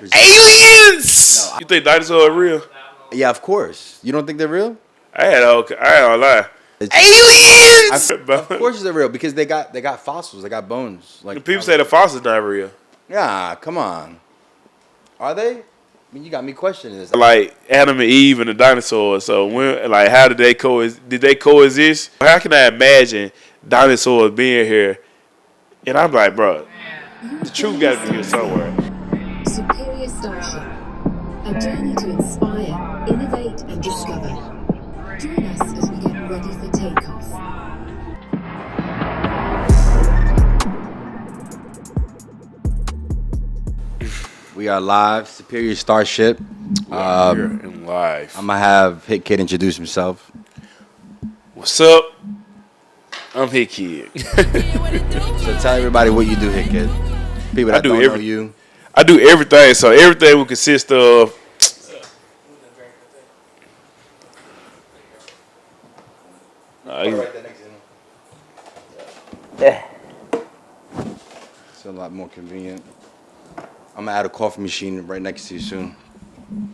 Aliens! No, You think dinosaurs are real? yeah, of course. You don't think they're real? I ain't gonna lie. Of Aliens! course they're real because they got fossils, they got bones. Like People say the fossils not real. yeah, come on. Are they? I mean, you got me questioning this. Like Adam and Eve and the dinosaurs. So when, like, how did they coexist? Did they coexist? How can I imagine dinosaurs being here? And I'm like, bro, the truth got to be here somewhere. Superior Starship. A journey to inspire, innovate, and discover. Join us as we get ready for takeoff. We are live, Superior Starship. Here in live. I'm gonna have Hitkidd introduce himself. What's up? I'm Hitkidd. So tell everybody what you do, Hitkidd. People that don't know you. I do everything. So everything will consist of. It's a lot more convenient. I'm gonna add a coffee machine right next to you soon.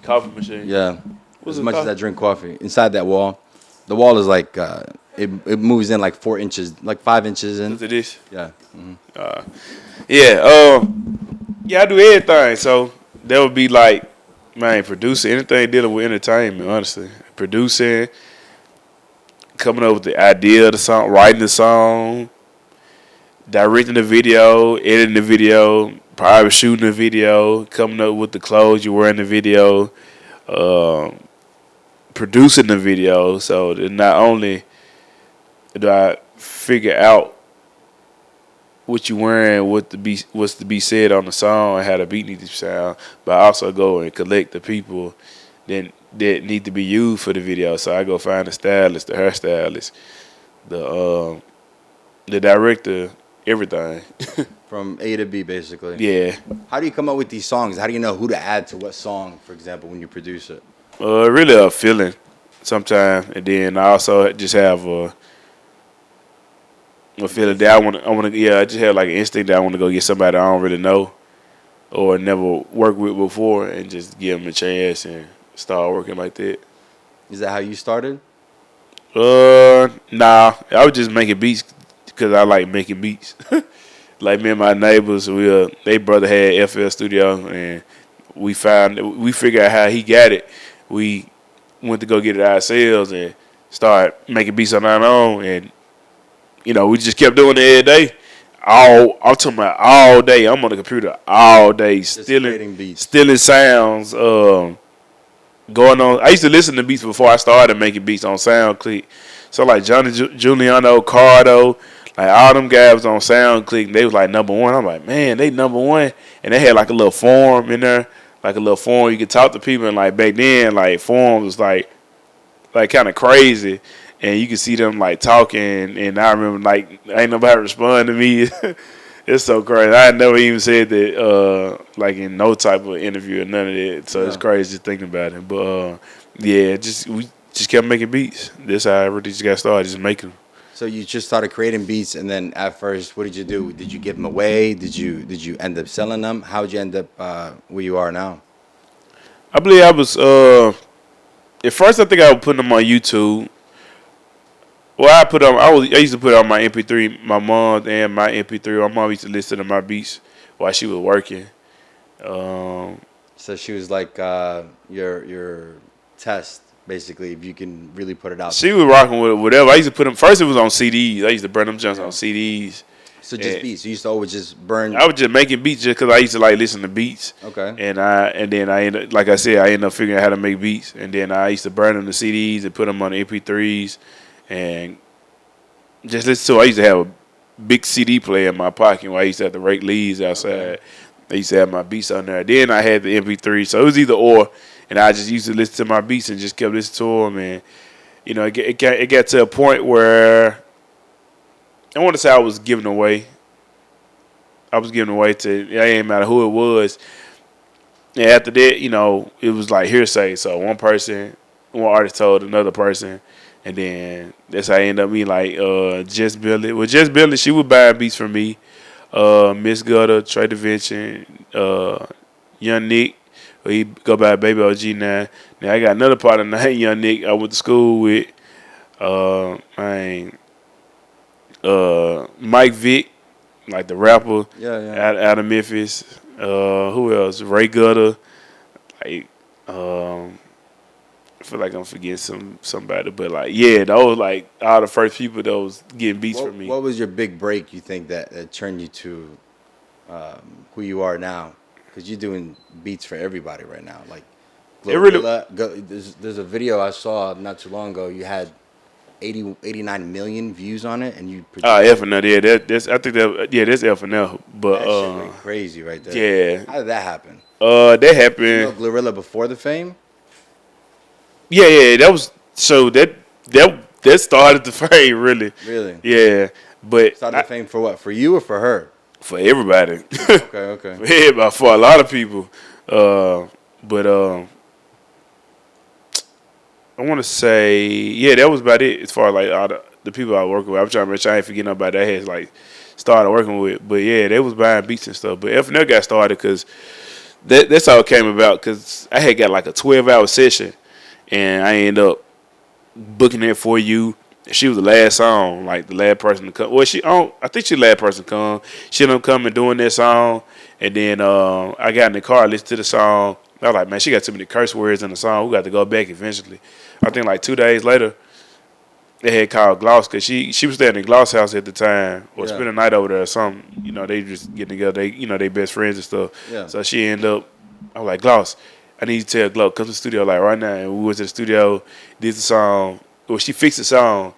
Coffee machine. Yeah. What's as much as I drink coffee, inside that wall, the wall is like it moves in like 4 inches, like 5 inches in. Look at this. Yeah. Mm-hmm. Yeah, I do everything. So that would be like, man, producing anything dealing with entertainment. Honestly, producing, coming up with the idea of the song, writing the song, directing the video, editing the video, probably shooting the video, coming up with the clothes you wear in the video, producing the video. So that not only do I figure out what you wearing, what's to be said on the song, and how the beat needs to sound, but I also go and collect the people that need to be used for the video. So I go find the stylist, the hairstylist, the director, everything. From A to B, basically. Yeah. How do you come up with these songs? How do you know who to add to what song, for example, when you produce it? Really a feeling sometimes, and then I also just have a feeling that I want to. Yeah, I just have like an instinct that I want to go get somebody I don't really know or never worked with before, and just give them a chance and start working like that. Is that how you started? Nah, I was just making beats because I like making beats. Like me and my neighbors, they brother had FL Studio, and we figured out how he got it. We went to go get it ourselves and started making beats on our own, and we just kept doing it every day. I'm talking about all day. I'm on the computer all day, stealing sounds, going on. I used to listen to beats before I started making beats on SoundClick. So like Johnny Giuliano, Cardo, like all them guys on SoundClick, and they was like #1. I'm like, man, they #1, and they had like a little forum in there, like a little forum you could talk to people. And like back then, like forums was like kind of crazy. And you can see them like talking, and I remember like ain't nobody respond to me. It's so crazy. I never even said that like in no type of interview or none of that. So It's crazy thinking about it. But we just kept making beats. That's how I really just got started, just making them. So you just started creating beats, and then at first, what did you do? Did you give them away? Did you end up selling them? How did you end up where you are now? I believe I was at first. I think I was putting them on YouTube. Well, I used to put on my MP3, my mom and my MP3. My mom used to listen to my beats while she was working. So she was like your test, basically, if you can really put it out. She was rocking with whatever. I used to put them. First, it was on CDs. I used to burn them jumps on CDs. So just beats. You used to always just burn. I was just making beats just because I used to like listen to beats. Okay. And then I ended, like I said, I ended up figuring out how to make beats. And then I used to burn them to CDs and put them on MP3s. And just listen to. I used to have a big CD player in my pocket where I used to have to rake leaves outside. Okay. I used to have my beats on there. Then I had the MP3, so it was either or. And I just used to listen to my beats and just kept listening to them. And it got to a point where I want to say I was giving away. I was giving away to. It ain't matter who it was. And after that, it was like hearsay. So one artist told another person. And then that's how I ended up being like Jess Billy. Well, Jess Billy, she would buy beats from me. Miss Gutter, Trey DaVinci, Young Nick. He go by Baby OG now. Now I got another partner named Young Nick. I went to school with. Mike Vick, like the rapper, out of Memphis. Who else? Ray Gutter. Like, I feel like I'm forgetting somebody, but like, yeah, those like all the first people that was getting beats from me. What was your big break? You think that turned you to who you are now? Because you're doing beats for everybody right now. Like, GLORILLA, there's a video I saw not too long ago. You had 89 million views on it, and you F.N.F. Yeah, that's F.N.F. But that shit went crazy right there. Yeah. How did that happen? That happened. You know GLORILLA before the fame? Yeah, that was so that started the fame really. Really? Yeah, but Started the fame for what? For you or for her? For everybody. Okay. For everybody, for a lot of people. But I want to say, yeah, that was about it as far as like all the people I work with. I'm trying to make sure I ain't forgetting nobody that has like started working with. But yeah, they was buying beats and stuff. But F.N.F. got started because that's how it came about. Because I had got like a 12-hour session, and I ended up booking it for you. She was the last song, like the last person to come. Well, I think she the last person to come. She ended up coming doing that song, and then I got in the car, listened to the song. I was like, man, she got too many curse words in the song. We got to go back eventually. I think like 2 days later, they had called Gloss because she was staying in Gloss house at the time or spend the night over there or something. You know, they just getting together. They best friends and stuff. Yeah. So she ended up, I was like, Gloss, I need you to tell Glow, come to the studio like right now. And we went to the studio, did the song. Well, she fixed the song.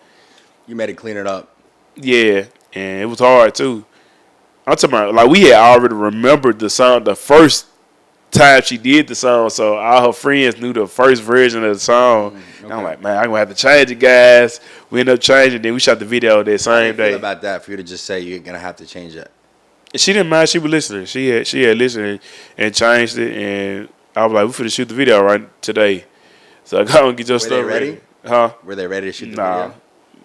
You made it clean it up. Yeah, and it was hard too. I'm talking about like we had already remembered the song the first time she did the song, so all her friends knew the first version of the song. Okay. And I'm like, man, I'm gonna have to change it, guys. We ended up changing. Then we shot the video that How do you same day. feel about that for you to just say you're gonna have to change it? And she didn't mind. She was listening. She had listened and changed it. And I was like, we finna shoot the video right today. So I go and get your stuff Were they ready? Huh? Were they ready to shoot the Nah. video?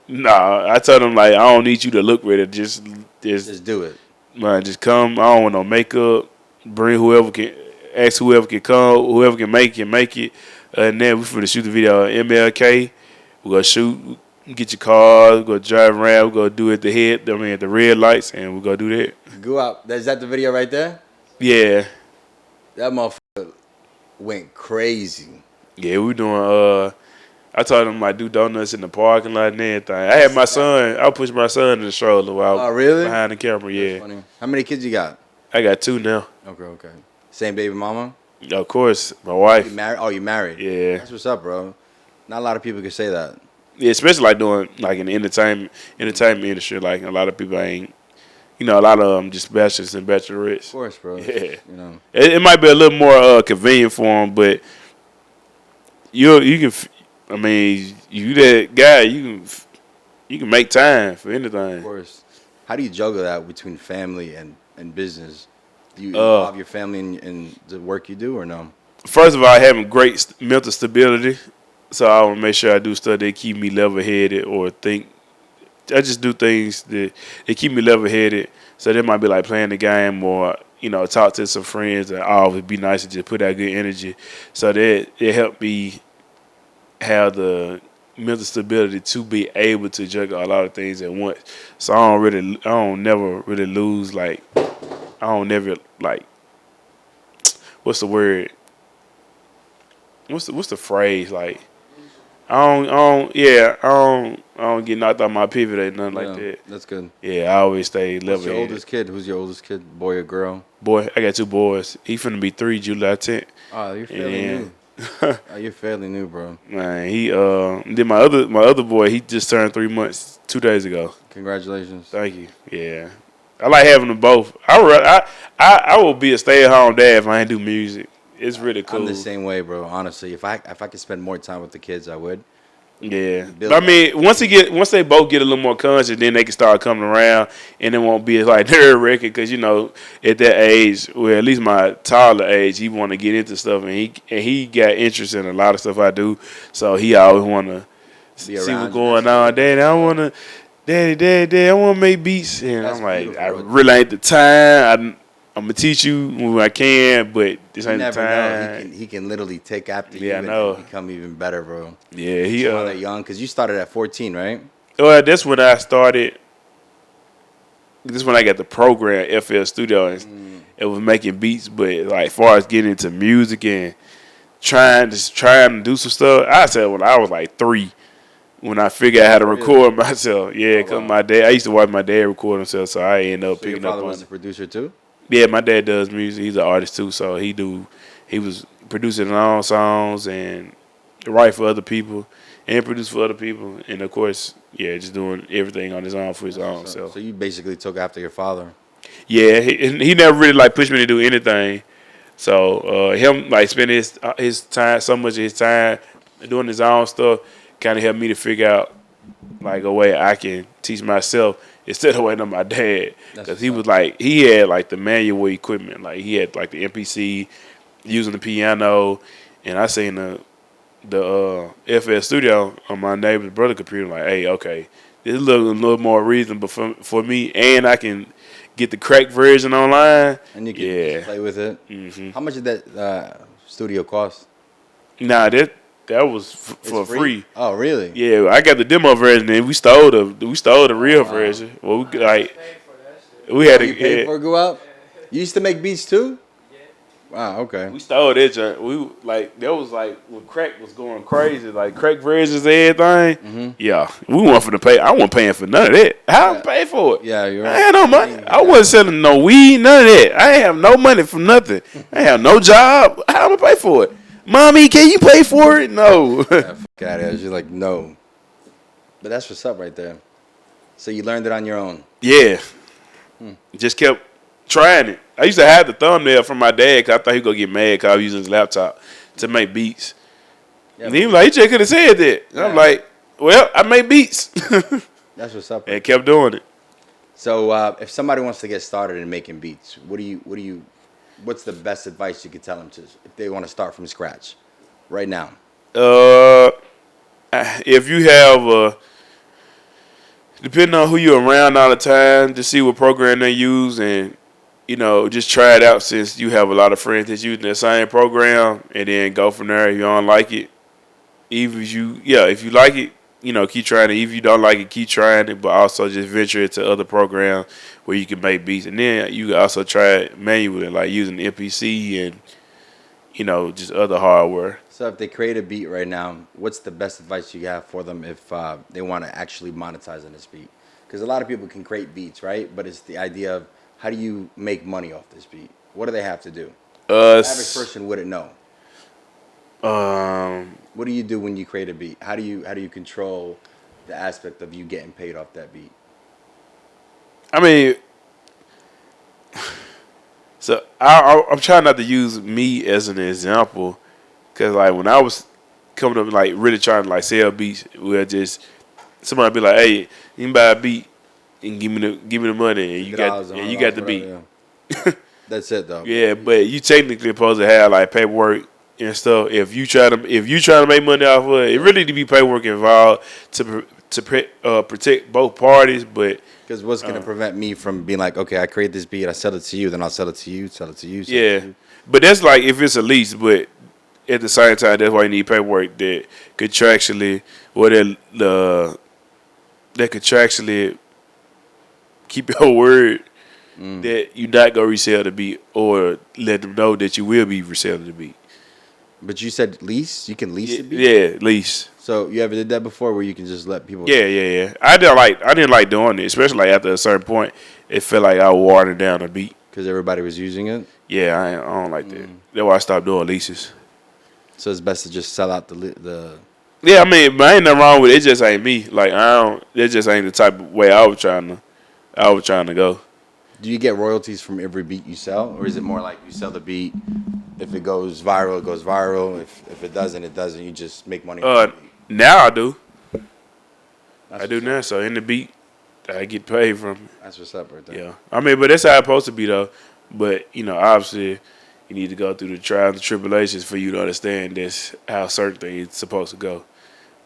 Nah, I told them like I don't need you to look ready. Just do it. Man, just come. I don't want no makeup. Bring whoever can. Ask whoever can come. Whoever can make it. And then we finna shoot the video at MLK. We gonna shoot. Get your car. We gonna drive around. We gonna do it at the head. At the red lights, and we gonna do that. Go out. Is that the video right there? Yeah. That motherfucker went crazy. Yeah, we doing. I told him I do donuts in the parking lot and everything. I had my son. I pushed my son in the stroller while really? behind the camera. Yeah. That's funny. How many kids you got? I got 2 now. Okay. Same baby mama? Of course, my wife. You married? Oh, you married? Yeah. That's what's up, bro. Not a lot of people can say that. Yeah, especially like doing like in the entertainment industry. Like a lot of people ain't. A lot of them just bachelors and bachelorettes. Of course, bro. Yeah. It might be a little more convenient for them, but you can. I mean, you that guy, you can make time for anything. Of course. How do you juggle that between family and business? Do you involve your family in the work you do or no? First of all, having great mental stability. So I want to make sure I do stuff that keep me level-headed or think. I just do things that keep me level-headed. So that might be like playing the game or, talk to some friends and always be nice and just put out good energy. So that it helped me have the mental stability to be able to juggle a lot of things at once. So I don't never really lose like, I don't never like, what's the word? What's the phrase? Like, I don't get knocked off my pivot or nothing like that. That's good. Yeah, I always stay level. Who's your oldest kid? Who's your oldest kid? Boy or girl? Boy, I got 2 boys. He finna be 3 July 10th. Oh, you're fairly new. You're fairly new, bro. Man, he then my other boy, he just turned 3 months 2 days ago. Congratulations. Thank you. Yeah, I like having them both. I will be a stay-at-home dad if I ain't do music. It's really cool. I'm the same way, bro. Honestly, if I could spend more time with the kids, I would. Yeah, but I mean, once they both get a little more conscious, then they can start coming around, and it won't be as like nerve wracking because at that age, well, at least my toddler age, he want to get into stuff, and he got interest in a lot of stuff I do, so he always want to see what's going on. Daddy, I want to make beats, and I'm like, I really ain't the time. I'm gonna teach you when I can, but this You ain't the never time. know. He can literally take after you Yeah, I and know. become even better, bro. Yeah, He's that young because you started at 14, right? Well, that's when I started. This is when I got the program FL Studio, and it was making beats. But like, as far as getting into music and trying to do some stuff, I said when I was like 3, when I figured out how to record myself. Yeah, because my dad, I used to watch my dad record himself, so I ended up picking your up father on was a producer too? Yeah, my dad does music. He's an artist too, so he was producing his own songs and write for other people and produce for other people, and of course, yeah, just doing everything on his own for his own self. So you basically took after your father. Yeah, he never really like pushed me to do anything. So him like spending his time, so much of his time doing his own stuff, kind of helped me to figure out like a way I can teach myself instead of waiting on my dad, because he was like he had like the manual equipment, like he had like the MPC, using the piano, and I seen the FL Studio on my neighbor's brother computer. Like, hey, okay, this is a little more reasonable for me, and I can get the cracked version online. And you can just play with it. Mm-hmm. How much did that studio cost? Nah, that was for free. Oh, really? Yeah, I got the demo version, and we stole the real version. Well, we had You paid for it go out? You used to make beats too? Wow, okay. We stole that junk. That was like when crack was going crazy, like crack versions and everything. Mm-hmm. Yeah, we want for the pay. I wasn't paying for none of that. How I pay for it? Yeah, you're right. I had no money. I wasn't selling no weed, none of that. I ain't have no money for nothing. I have no job. How am I pay for it? Mommy, can you pay for it? No. Yeah, fuck out of here. She's like, no. But that's what's up right there. So you learned it on your own. Yeah. Just kept trying it. I used to have the thumbnail from my dad because I thought he was going to get mad because I was using his laptop to make beats. Yeah, and he was like, he just could have said that. And I'm like, well, I make beats. That's what's up. And kept doing it. So if somebody wants to get started in making beats, what's the best advice you could tell them if they want to start from scratch right now? If you have depending on who you're around all the time, to see what program they use, and just try it out, since you have a lot of friends that's using the same program, and then go from there. If you don't like it, if you like it, keep trying it. If you don't like it, keep trying it, but also just venture into other programs where you can make beats. And then you can also try it manually, like using MPC and, just other hardware. So if they create a beat right now, what's the best advice you have for them if they want to actually monetize on this beat? Because a lot of people can create beats, right? But it's the idea of how do you make money off this beat? What do they have to do? The average person wouldn't know. What do you do when you create a beat? How do you control the aspect of you getting paid off that beat? I mean, so I'm trying not to use me as an example, because like when I was coming up, like really trying to like sell beats, where just somebody be like, hey, you can buy a beat and give me the money, and you got the beat. Yeah. That's it though. Yeah, but you technically supposed to have like paperwork and stuff. If you try to make money off of it, it really need to be paperwork involved to protect both parties. But because what's gonna prevent me from being like, okay, I create this beat, I sell it to you, then I'll sell it to you, sell it to you. But that's like if it's a lease. But at the same time, that's why you need paperwork that contractually, that contractually keep your word. That you not gonna resell the beat, or let them know that you will be reselling the beat. But you said lease? You can lease the beat? Yeah, lease. So you ever did that before, where you can just let people? Yeah. I didn't like doing it, especially like after a certain point. It felt like I was watering down the beat because everybody was using it. Yeah, I don't like that. That's why I stopped doing leases. So it's best to just sell out the. Yeah, I mean, but ain't nothing wrong with it. It just ain't me. Like it just ain't the type of way I was trying to go. Do you get royalties from every beat you sell, or is it more like you sell the beat, if it goes viral, it goes viral. If it doesn't, it doesn't. You just make money. Now I do. I do now. So in the beat, I get paid from it. That's what's up right there. Yeah, I mean, but that's how it's supposed to be though. But obviously, you need to go through the trials and tribulations for you to understand that's how certain things supposed to go.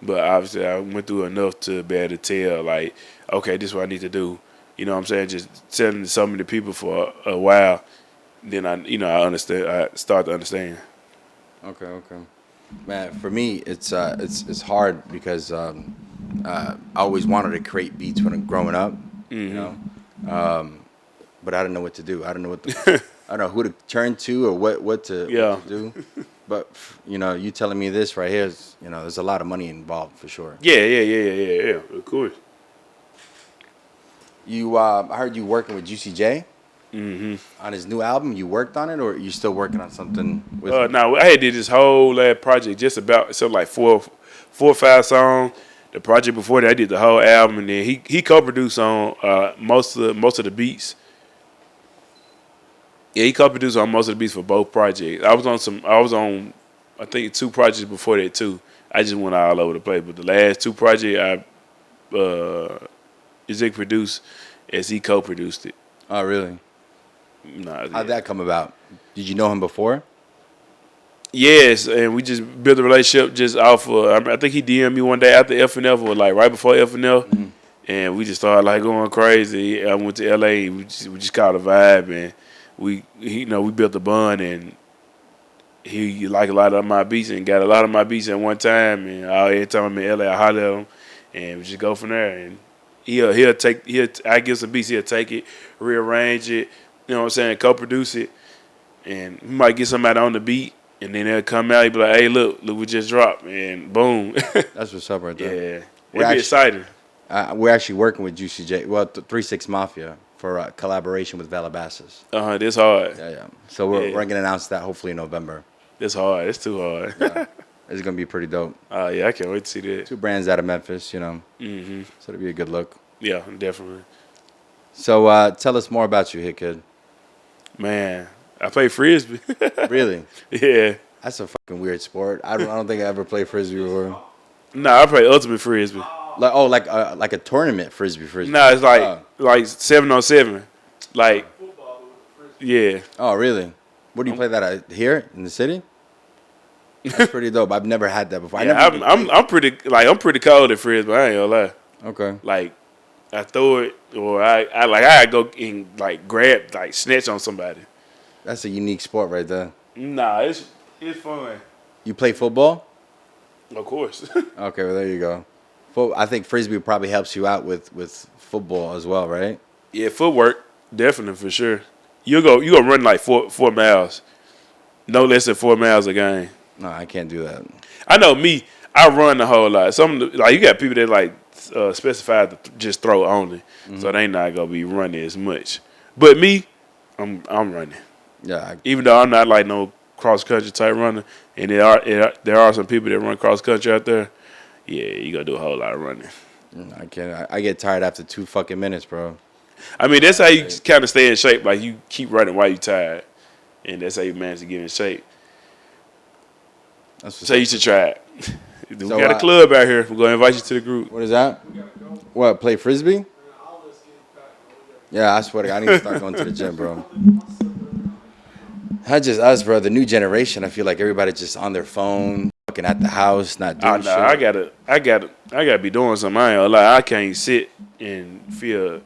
But obviously, I went through enough to be able to tell, like, okay, this is what I need to do. You know what I'm saying? Just telling so many people for a while, then I understand. I start to understand. Okay. Man, for me, it's hard because I always wanted to create beats when I'm growing up, you know, but I didn't know what to do. I don't know I don't know who to turn to or what to do. But you telling me this right here is, there's a lot of money involved for sure. Yeah. Of course. I heard you working with Juicy J. On his new album. You worked on it, or you still working on something with him? No, I had did this whole project just about like four or five songs. The project before that, I did the whole album, and then he co-produced on most of the beats. Yeah, he co-produced on most of the beats for both projects. I was on I think 2 projects before that too. I just went all over the place, but the last 2 projects I exec produced as he co-produced it. Oh, really? Nah, How'd that come about? Did you know him before? Yes, and we just built a relationship just off of, I think he DM'd me one day after F.N.F. or like right before F.N.F. And we just started like going crazy. I went to L.A. We just caught a vibe, and we built a bond, and he liked a lot of my beats and got a lot of my beats at one time, and every time I'm in L.A. I holler at him, and we just go from there. And I give some beats, he'll take it, rearrange it, you know what I'm saying, co-produce it, and we might get somebody on the beat, and then they'll come out, he'll be like, hey, look, we just dropped, and boom. That's what's up right there. Yeah, it'd be exciting. We're actually working with Juicy J, 3-6 Mafia, for a collaboration with Calabasas. This hard. Yeah. So we're going to announce that hopefully in November. It's hard. It's too hard. Yeah. It's going to be pretty dope. Oh, yeah, I can't wait to see that. 2 brands out of Memphis, So it'll be a good look. Yeah, definitely. So tell us more about you, Hitkidd. Man, I play Frisbee. Really? Yeah. That's a fucking weird sport. I don't think I ever played Frisbee before. Nah, I play Ultimate Frisbee. Like a tournament Frisbee. Nah, it's like 7-on-7. Like, yeah. Oh, really? Where do you play that here in the city? That's pretty dope. I've never had that before. Yeah, I'm pretty cold at Frisbee. I ain't gonna lie. Okay. Like, I throw it, or I go and like grab, like snatch on somebody. That's a unique sport right there. Nah, it's fun. You play football? Of course. Okay, well there you go. I think Frisbee probably helps you out with football as well, right? Yeah, footwork, definitely for sure. You go run like 4 miles, no less than 4 miles a game. No, I can't do that. I know me. I run a whole lot. You got people that like specified to just throw only, so they not gonna be running as much. But me, I'm running. Yeah. Even though I'm not like no cross country type runner, and there are some people that run cross country out there. Yeah, you gotta do a whole lot of running. I can't. I get tired after 2 fucking minutes, bro. I mean, that's how you kind of stay in shape. Like you keep running while you tired, and that's how you manage to get in shape. So you should try it. We got a club out here. We're gonna invite you to the group. What is that? What, play Frisbee? Yeah, I swear to God, I need to start going to the gym, bro. Not just us, bro. The new generation, I feel like everybody's just on their phone, fucking at the house, not doing shit. I gotta be doing something. I ain't gonna lie. I can't sit and feel.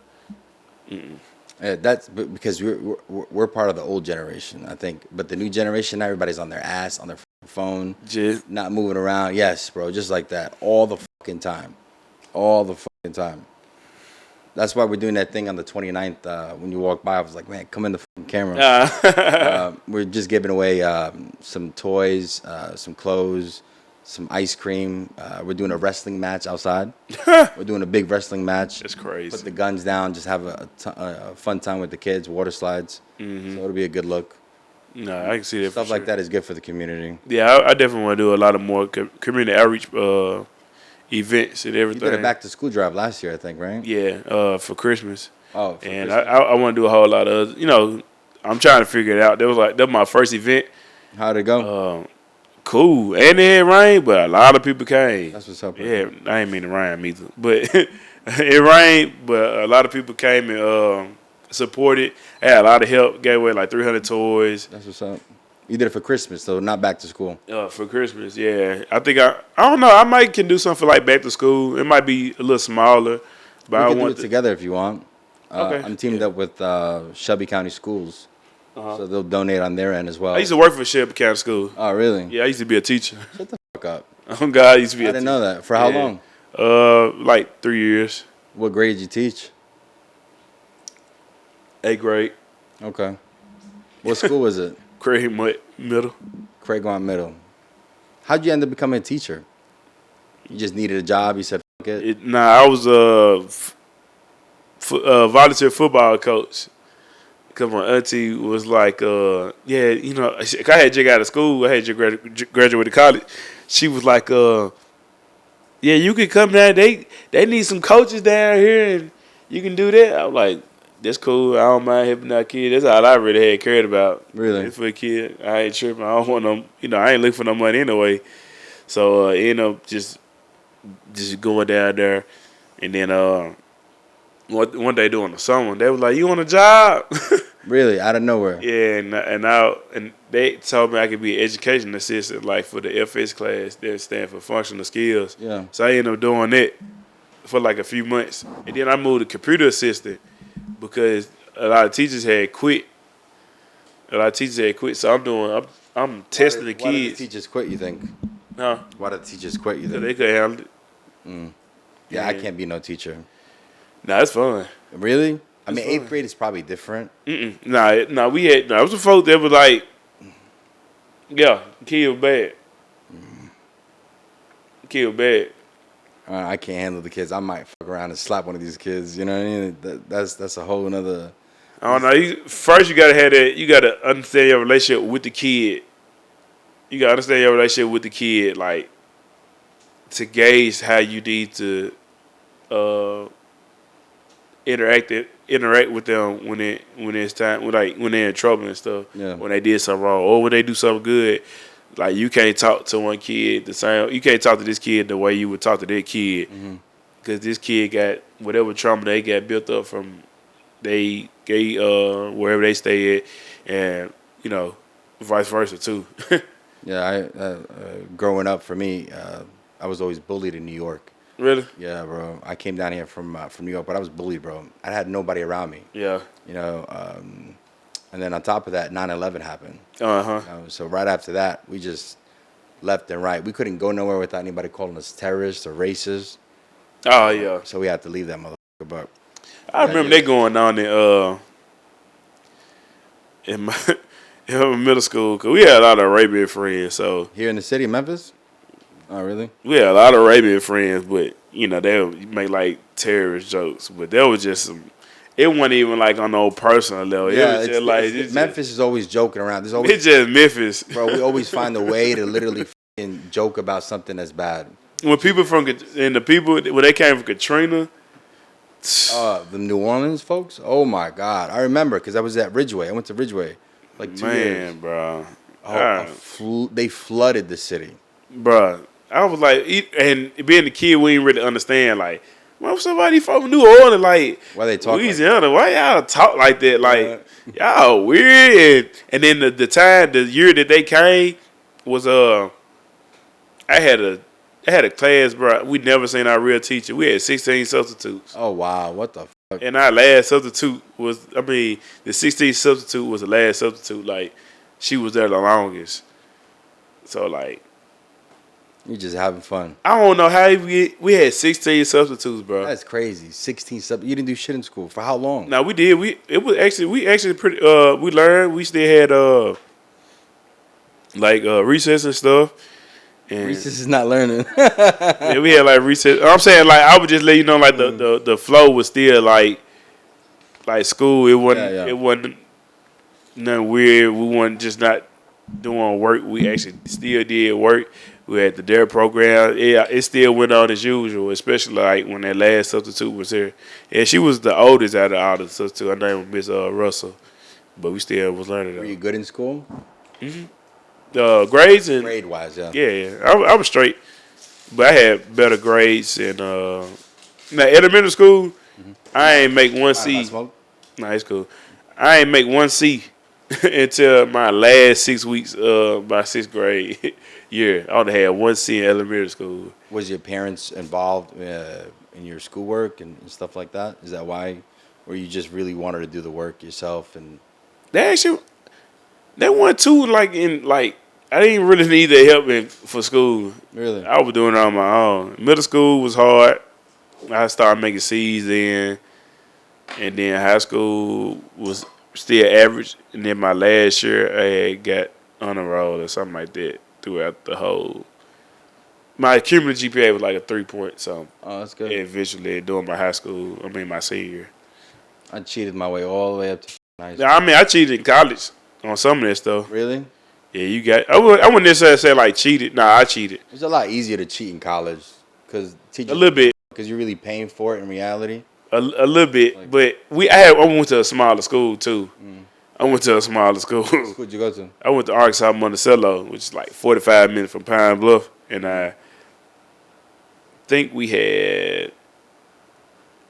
Yeah, that's because we're part of the old generation, I think. But the new generation, everybody's on their ass, on their phone, Just not moving around. Yes, bro, just like that, all the fucking time, all the fucking time. That's why we're doing that thing on the 29th. When you walk by, I was like, man, come in the fucking camera. We're just giving away some toys, some clothes, some ice cream. We're doing a wrestling match outside. We're doing a big wrestling match. That's crazy. Put the guns down, just have a fun time with the kids, water slides. So it'll be a good look. No, I can see that. Stuff like that is good for the community. Yeah, I definitely want to do a lot of more community outreach events and everything. You did a back to school drive last year, I think, right? Yeah, for Christmas. Oh, for and Christmas. I want to do a whole lot of, I'm trying to figure it out. That was my first event. How'd it go? Cool. And it had rain, but a lot of people came. That's what's up. Yeah, I ain't mean to rhyme either. But it rained, but a lot of people came and supported. I had a lot of help. Gave away like 300 toys. That's what's up. You did it for Christmas, so not back to school. For Christmas, yeah. I think I don't know. I might can do something for like back to school. It might be a little smaller, but We I can do want it together if you want. Okay. I'm teamed up with Shelby County Schools. So they'll donate on their end as well. I used to work for Shelby County School. Oh, really? Yeah, I used to be a teacher. Shut the fuck up. Oh God, I used to be. I didn't know that. For how long? Like 3 years. What grade did you teach? 8th grade. Okay. What school was it? Craig Middle. Craig Middle. How'd you end up becoming a teacher? You just needed a job. You said, "Fuck it." I was a volunteer football coach. Cause my auntie was like, yeah, you know, I had just got out of school. I had just graduated college. She was like, yeah, you can come down. They need some coaches down here, and you can do that. I was like, that's cool. I don't mind helping out kids. That's all I really had cared about. Really? For a kid, I ain't tripping. I don't want no, you know, I ain't looking for no money anyway. So, just going down there, and then one day during the summer, they was like, "You want a job?" Really? Out of nowhere? Yeah, and they told me I could be an education assistant, like for the FS class that stand for functional skills. Yeah. So I ended up doing that for like a few months, and then I moved to computer assistant because a lot of teachers had quit. So I'm testing the kids. Why did the teachers quit? You think? Huh? Why did the teachers quit? You So think? they couldn't handle it. Yeah, I can't be no teacher. Nah, it's fun. Really? I mean, fun. 8th grade is probably different. Nah, we had, it was some folks that was like, yeah, kid was bad. Kid was bad. I can't handle the kids. I might fuck around and slap one of these kids. You know what I mean? That's a whole another. I don't know. First, you gotta have that. You gotta understand your relationship with the kid. You gotta understand your relationship with the kid, like to gauge how you need to interact with them when it's time, when they're in trouble and stuff. Yeah. When they did something wrong or when they do something good. Like you can't talk to one kid the same. You can't talk to this kid the way you would talk to their kid, because this kid got whatever trauma they got built up from wherever they stay at, and vice versa too. Yeah, growing up for me, I was always bullied in New York. Really? Yeah, bro. I came down here from New York, but I was bullied, bro. I had nobody around me. Yeah. And then on top of that, 9/11 happened. So right after that, we just left and right. We couldn't go nowhere without anybody calling us terrorists or racist. Oh yeah. So we had to leave that motherfucker. But I remember they going on in my middle school, because we had a lot of Arabian friends. So here in the city, Memphis. Oh really? We had a lot of Arabian friends, but they would make like terrorist jokes. But there was just some. It wasn't even like on no personal level. Yeah, it was just like Memphis is always joking around. There's always, it's just Memphis, bro. We always find a way to literally joke about something that's bad. When people when they came from Katrina, the New Orleans folks. Oh my God, I remember because I was at Ridgeway. I went to Ridgeway like 2 years. Bro. They flooded the city, bro. I was like, and being a kid, we didn't really understand like. Why somebody from New Orleans, like why they talk Louisiana? Like why y'all talk like that? Like y'all weird. And then the year that they came was I had a class, bro. We never seen our real teacher. We had 16 substitutes. Oh wow, what the fuck? And our last substitute was, the 16th substitute was the last substitute. Like she was there the longest. So like. You just having fun. I don't know how we had 16 substitutes, bro. That's crazy. 16 You didn't do shit in school for how long? No, we did. We actually pretty. We learned. We still had recess and stuff. And recess is not learning. Yeah, we had like recess. I'm saying like I would just let you know like the flow was still like school. It wasn't. Yeah. It wasn't nothing weird. We wasn't just not doing work. We actually still did work. We had the dare program. Yeah, it still went on as usual, especially like when that last substitute was here. And she was the oldest out of all the substitutes. Her name was Miss Russell, but we still was learning. Were you good in school? Grades and grade wise, yeah. Yeah. I was straight, but I had better grades. And now elementary school, I ain't make one C. Nah, it's cool. I ain't make one C until my last 6 weeks of my 6th grade year. I only had one C in elementary school. Was your parents involved in your schoolwork and stuff like that? Is that why? Or you just really wanted to do the work yourself? And They actually, That one too, like I didn't really need their help for school. Really? I was doing it on my own. Middle school was hard. I started making C's then, and then high school was still average. And then my last year, I had got on a roll or something like that throughout the whole. My cumulative GPA was like a 3 point something. Oh, that's good. Eventually, during my my senior year. I cheated my way all the way up to high school. Yeah, I mean, I cheated in college on some of that stuff. Really? Yeah, you got. I wouldn't necessarily say like cheated. Nah, I cheated. It's a lot easier to cheat in college because A little bit. Because you're really paying for it in reality. A little bit, but I went to a smaller school too. I went to a smaller school. What school did you go to? I went to Arkansas Monticello, which is like 45 minutes from Pine Bluff, and I think we had,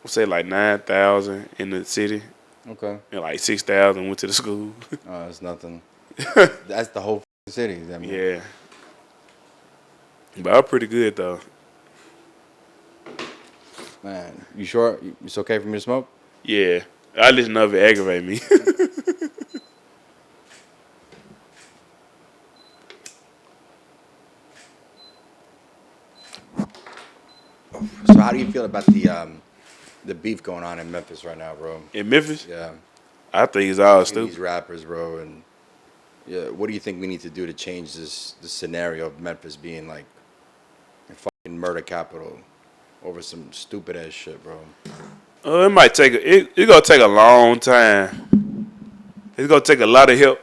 we'll say like 9,000 in the city, Okay. and like 6,000 went to the school. Oh, that's nothing. That's the whole city. I mean. Yeah, but I'm pretty good though. Man, you sure it's okay for me to smoke? Yeah, I listen to it aggravate me. So how do you feel about the beef going on in Memphis right now, bro? In Memphis, Yeah. I think it's all These stupid. rappers, bro, and yeah, what do you think we need to do to change this scenario of Memphis being like a fucking murder capital over some stupid ass shit, bro? It might take it's gonna take a long time. It's gonna take a lot of help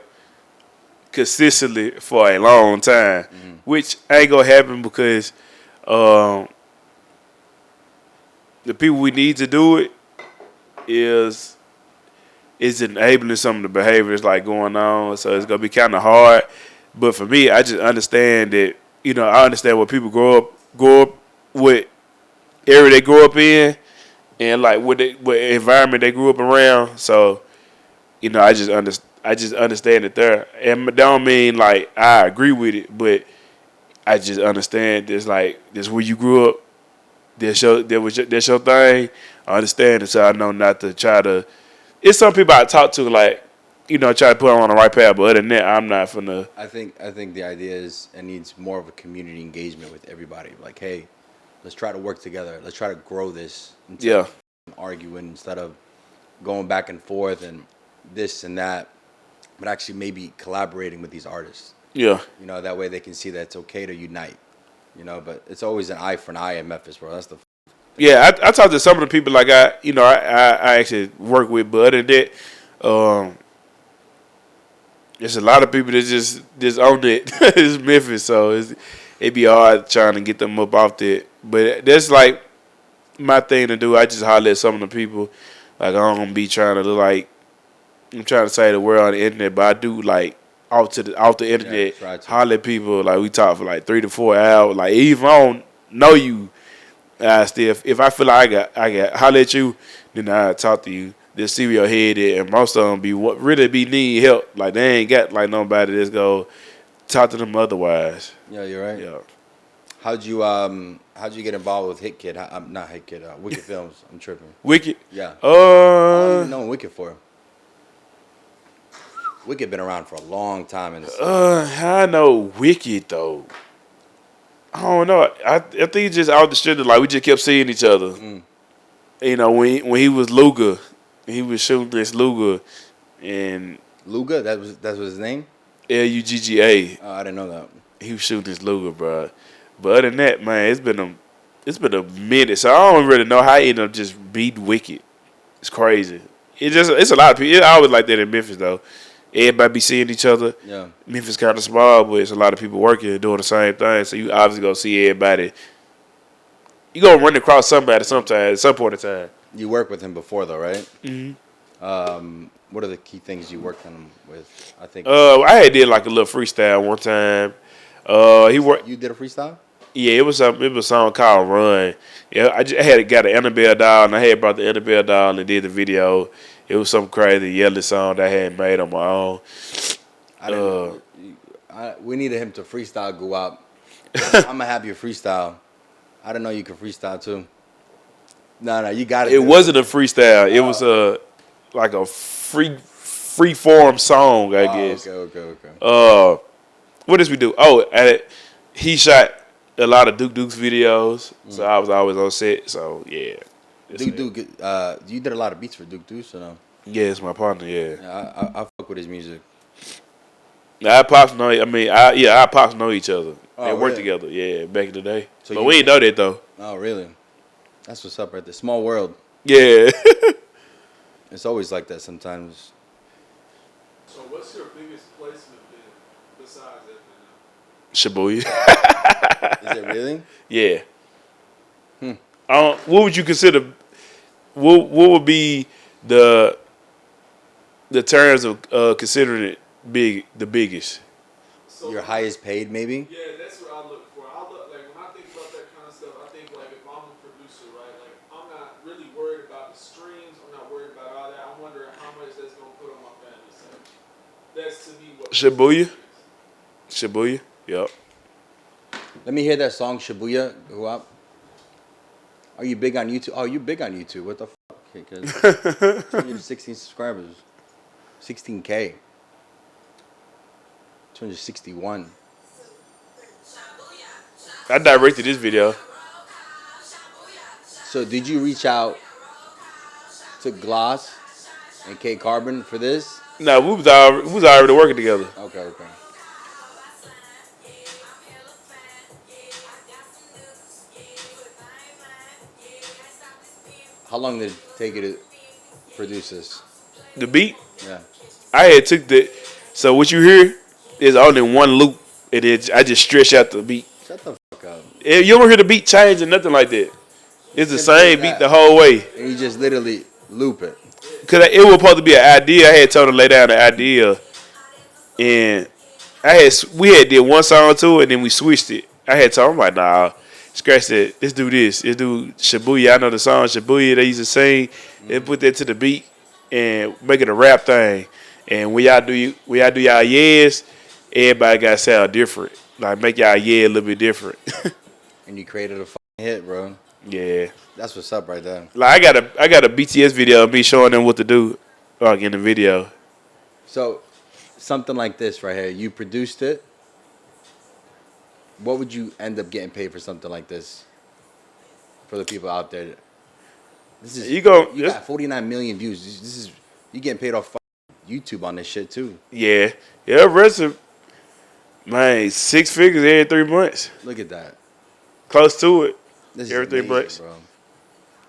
consistently for a long time, which ain't gonna happen because the people we need to do it is enabling some of the behaviors like going on. So it's gonna be kind of hard. But for me, I just understand that I understand what people grow up with, area they grew up in, and like what environment they grew up around. So I just understand it there, and that don't mean like I agree with it, but I just understand this like this where you grew up. That's your thing. I understand it, so I know not to try to. It's some people I talk to like try to put them on the right path, but other than that, I'm not finna. I think the idea is it needs more of a community engagement with everybody. Like, hey, let's try to work together. Let's try to grow this. Instead of arguing, instead of going back and forth and this and that, but actually maybe collaborating with these artists. Yeah. That way they can see that it's okay to unite. But it's always an eye for an eye in Memphis, bro. That's the. Yeah, I talked to some of the people like I actually work with, but other than that, there's a lot of people that just own it. It's Memphis, so it'd be hard trying to get them up off that. But that's like my thing to do. I just holler at some of the people. Like I don't be trying to look like I'm trying to say the world on the internet, but I do like off the internet, holler at people. Like we talk for like 3 to 4 hours. Like even if I don't know you, I still if I feel like I got holler at you, then I talk to you. Just see where your head is, and most of them really need help. Like they ain't got like nobody that's go talk to them otherwise. Yeah, you're right. Yeah. How'd you get involved with Hitkidd? Not Hitkidd. Wicked Films. I'm tripping. Wicked. Yeah. How long you been knowing Wicked for? Wicked been around for a long time in the city. I know Wicked though. I don't know. I think it's just out the street. Like we just kept seeing each other. When he was Luga, he was shooting this Luga, and Luga. That was his name. Lugga. Oh, I didn't know that. He was shooting this Luga, bro. But other than that, man, it's been a minute. So I don't really know how he ended up just beating Wicked. It's crazy. It's a lot of people. It's always like that in Memphis though. Everybody be seeing each other. Yeah. Memphis kind of small, but it's a lot of people working and doing the same thing. So you obviously go see everybody. You gonna run across somebody sometime at some point in time. You worked with him before though, right? Mm-hmm. What are the key things you worked on him with? I think. I had did like a little freestyle one time. He worked. You did a freestyle? Yeah, it was a song called Run. Yeah, I had got an Annabelle doll, and I had brought the Annabelle doll and did the video. It was some crazy yelling song that I had made on my own. I didn't know. We needed him to freestyle go up. I'm gonna have you freestyle. I didn't know you could freestyle too. No, you got it. It wasn't a freestyle. It was like a free form song, I guess. Okay. What did we do? Oh, he shot a lot of Duke's videos, so I was always on set. So yeah, Duke, you did a lot of beats for Duke, so no? Yeah, it's my partner. Yeah, I fuck with his music. I pops know. I mean, I pops know each other. Oh, They work really? together. Yeah, back in the day. So But we ain't know that though. Oh, really? That's what's up right there. Small world. Yeah. It's always like that sometimes. So what's your biggest placement been besides F.N.F? Shibuya. Is it really? Yeah. What would you consider? What would be the terms of considering it the biggest? So Your highest paid, maybe? Yeah, that's what I look for. I look like when I think about that kind of stuff. I think like if I'm a producer, right? Like I'm not really worried about the streams. I'm not worried about all that. I'm wondering how much that's gonna put on my family side. That's to me what Shibuya. Shibuya. Yep. Let me hear that song, Shibuya. Go up. Are you big on YouTube? Oh, you big on YouTube. What the fuck? Because 216 subscribers. 16K. 261. I directed this video. So did you reach out to Gloss and K Carbon for this? No, we was already working together. Okay. How long did it take you to produce this? The beat, Yeah. I had took the. So what you hear is only one loop, and I just stretch out the beat. Shut the fuck up. You don't hear the beat change or nothing like that. It's the Simple same as beat that. the whole way. And you just literally loop it. Cause it was supposed to be an idea. I had told her to lay down the idea, and we had did one song to it, and then we switched it. I had told him like, nah, scratch that. Let's do this. Let's do Shibuya. I know the song Shibuya they used to sing. Let's put that to the beat and make it a rap thing. And when y'all do y'all yes, everybody got to sound different. Like make y'all yeah a little bit different. And you created a fucking hit, bro. Yeah. That's what's up right there. Like I got a BTS video of me showing them what to do, like in the video. So, something like this right here, you produced it. What would you end up getting paid for something like this? For the people out there. This is You got 49 million views. This is you getting paid off YouTube on this shit too. Yeah. Rest of man, 6 figures every 3 months. Look at that. Close to it. This Every is 3 amazing, months. bro.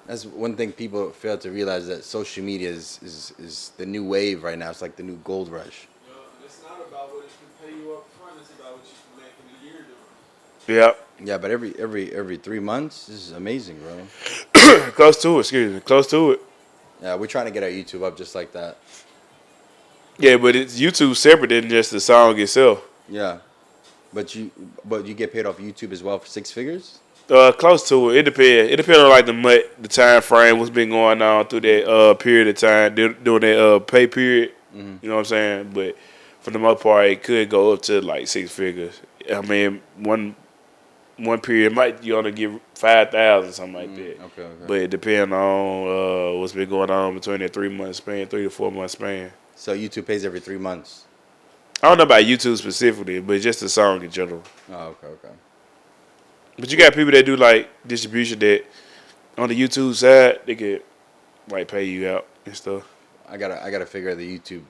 That's one thing people fail to realize, that social media is the new wave right now. It's like the new gold rush. You know, and it's not about what it can pay you up front. It's about what you can make in a year doing. Yep. Yeah, but every 3 months, this is amazing, bro. Close to it, excuse me. Close to it. Yeah, we're trying to get our YouTube up just like that. Yeah, but it's YouTube separate than just the song itself. Yeah, but you get paid off YouTube as well for 6 figures. Close to it. It depends. It depends on like the time frame, what's been going on through that period of time during that pay period. Mm-hmm. You know what I'm saying? But for the most part, it could go up to like 6 figures. I mean, one period might you only give 5,000 something like that. Okay. But it depends on what's been going on between that 3 month span, 3 to 4 month span. So YouTube pays every 3 months. I don't know about YouTube specifically, but just the song in general. Oh, okay. But you got people that do like distribution that on the YouTube side they could like pay you out and stuff. I gotta figure the YouTube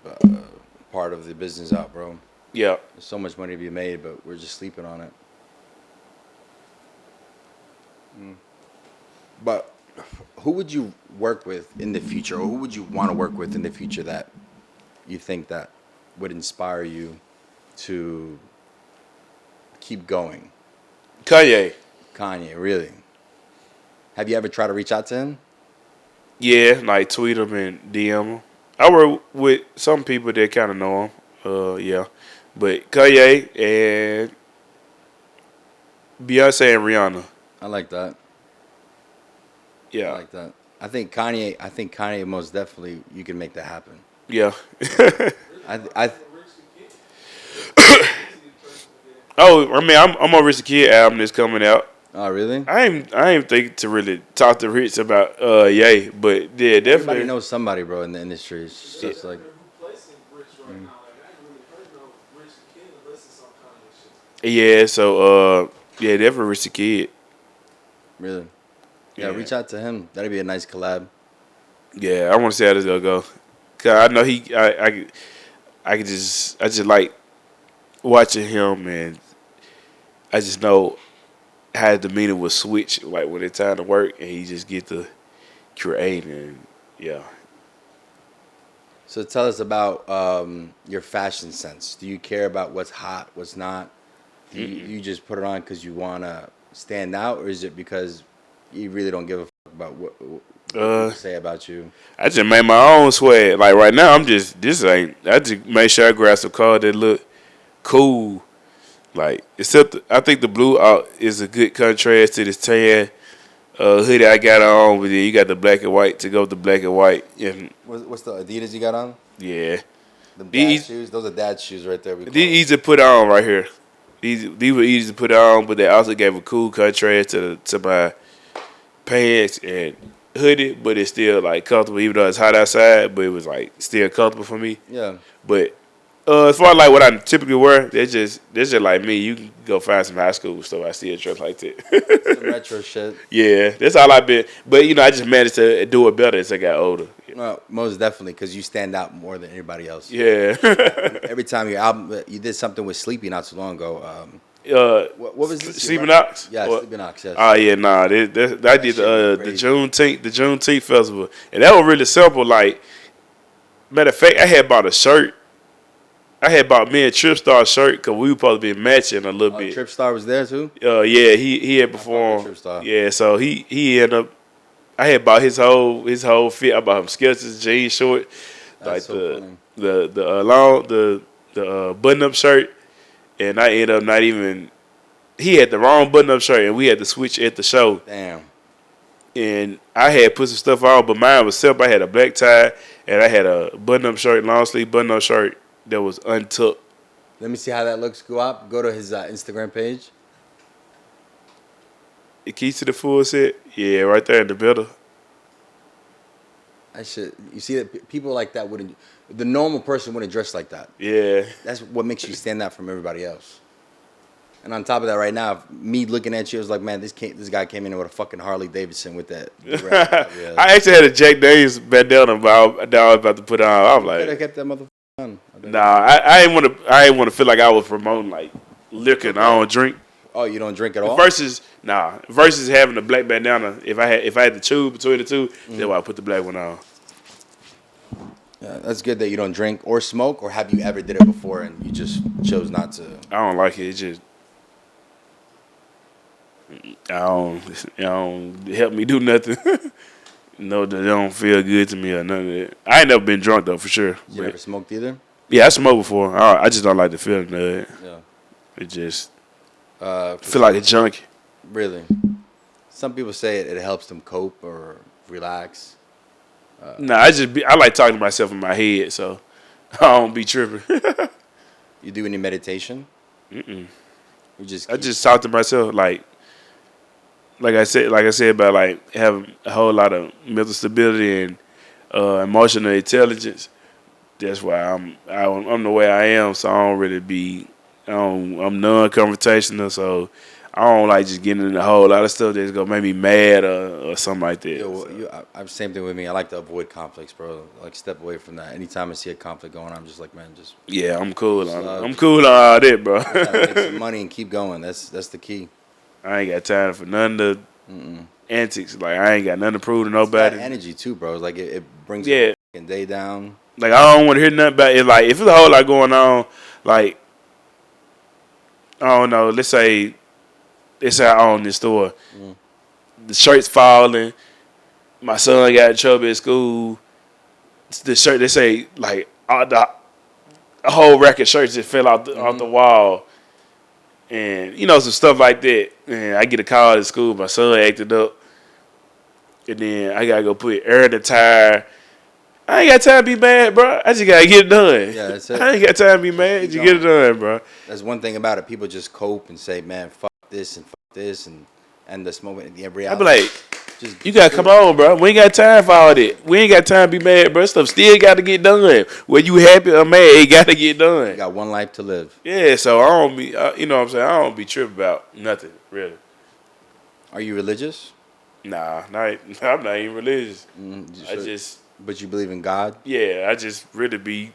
part of the business out, bro. Yeah. There's so much money to be made, but we're just sleeping on it. But who would you work with in the future, or who would you want to work with in the future that you think that would inspire you to keep going? Kanye, really? Have you ever tried to reach out to him? Yeah, like tweet him and DM him. I work with some people that kind of know him. Yeah. But Kanye and Beyonce and Rihanna. I like that. Yeah. I like that. I think Kanye most definitely, you can make that happen. Yeah. I Oh, I mean, I'm on Rich the Kid album that's coming out. Oh, really? I ain't think to really talk to Rich about Ye, but yeah, definitely. Everybody knows somebody, bro, in the industry. It's just like Replacing Yeah, so yeah, definitely Rich the Kid. Really? Yeah, Yeah. reach out to him. That'd be a nice collab. Yeah, I want to see how this gonna go. Cause I know I just like watching him, and I just know how his demeanor will switch like when it's time to work, and he just get to create, and yeah. So tell us about your fashion sense. Do you care about what's hot, what's not? Do you just put it on because you want to stand out, or is it because you really don't give a fuck about what people say about you? I just made my own swag. Like right now, I just make sure I grab some cars that look cool. Like I think the blue out is a good contrast to this tan hoodie I got on. But then you got the black and white to go with the black and white. And What's the Adidas you got on? yeah, The dad These- shoes. Those are dad shoes right there. these easy to put on right here. These were easy to put on, but they also gave a cool contrast to my pants and hoodie. But it's still like comfortable, even though it's hot outside. But it was like still comfortable for me. Yeah. But as far as like what I typically wear, they're just like me. You can go find some high school stuff. I still dress like that. Some retro shit. Yeah, that's all I've been. But I just managed to do it better as I got older. No, most definitely, because you stand out more than everybody else. Yeah. Every time your album, you did something with Sleepy not too long ago. What was this? Sleeping Ox? Yeah, Or- Sleeping Ox. Yes. Oh yeah, nah. I did shit the was Juneteenth festival, and that was really simple. Like, matter of fact, I had bought a shirt. I had bought me a Trip Star shirt because we were supposed to be matching a little bit. Trip Star was there too. Yeah, he had performed. Trip Star. Yeah, so he ended up. I had bought his whole fit. I bought him Skechers jeans short, That's like so funny. the button up shirt, and I ended up not even. He had the wrong button up shirt, and we had to switch at the show. Damn. And I had put some stuff on, but mine was simple. I had a black tie, and I had a button up shirt, long sleeve button up shirt that was untucked. Let me see how that looks. Go up. Go to his Instagram page. The keys to the full set, yeah, right there in the middle. I should. You see that people like that wouldn't. The normal person wouldn't dress like that. Yeah, That's what makes you stand out from everybody else. And on top of that, right now, me looking at you, I was like, man, this guy came in with a fucking Harley Davidson with that. Yeah. I actually had a Jack Daniels bandana, but I was about to put on. I was I like, kept that motherfucker on. nah, I didn't want to feel like I was promoting like liquor and I don't drink. Oh, you don't drink at all? Versus having a black bandana. If I had to choose between the two, then I put the black one on. Yeah, that's good that you don't drink or smoke, or have you ever did it before and you just chose not to? I don't like it. It just I don't help me do nothing. No, that don't feel good to me or none of that. I ain't never been drunk though, for sure. You never smoked either? Yeah, I smoked before. I just don't like the feeling of it. Yeah. It just For feel like a junkie. Really? Some people say it helps them cope or relax. Nah, I like talking to myself in my head, so I don't be tripping. You do any meditation? Mm-mm. You just I just talk to myself like I said about like having a whole lot of mental stability and emotional intelligence. That's why I'm the way I am. So I don't really be. I'm non-confrontational, so I don't like just getting in a whole lot of stuff that's gonna make me mad or something like that. I'm same thing with me. I like to avoid conflicts, bro. Like step away from that. Anytime I see a conflict going on, I'm just like, man, just Yeah, I'm cool. I'm cool on all that, bro. try to make some money and keep going. That's the key. I ain't got time for none of the antics. Like I ain't got nothing to prove to That nobody. energy too, bro. It's like it brings Yeah. your fucking day down. Like I don't want to hear nothing about it. Like if there's a whole lot going on, like I don't know. Let's say I own this store. The shirt's falling. My son got in trouble at school. The shirt, they say like a whole rack of shirts just fell off the wall, and some stuff like that. And I get a call at school. My son acted up, and then I gotta go put air in the tire. I ain't got time to be mad, bro. I just gotta get it done. Yeah, that's it. I ain't got time to be mad. Just get it done, bro. That's one thing about it. People just cope and say, man, fuck this and fuck this and the moment in the reality. I be like, Just You gotta come on, bro. We ain't got time for all that. We ain't got time to be mad, bro. Stuff still got to get done. Whether you happy or mad, it got to get done. you got one life to live. Yeah, so I don't be, you know what I'm saying? I don't be tripping about nothing, really. Are you religious? Nah, I'm not even religious. I So- just, But you believe in God? yeah, I just really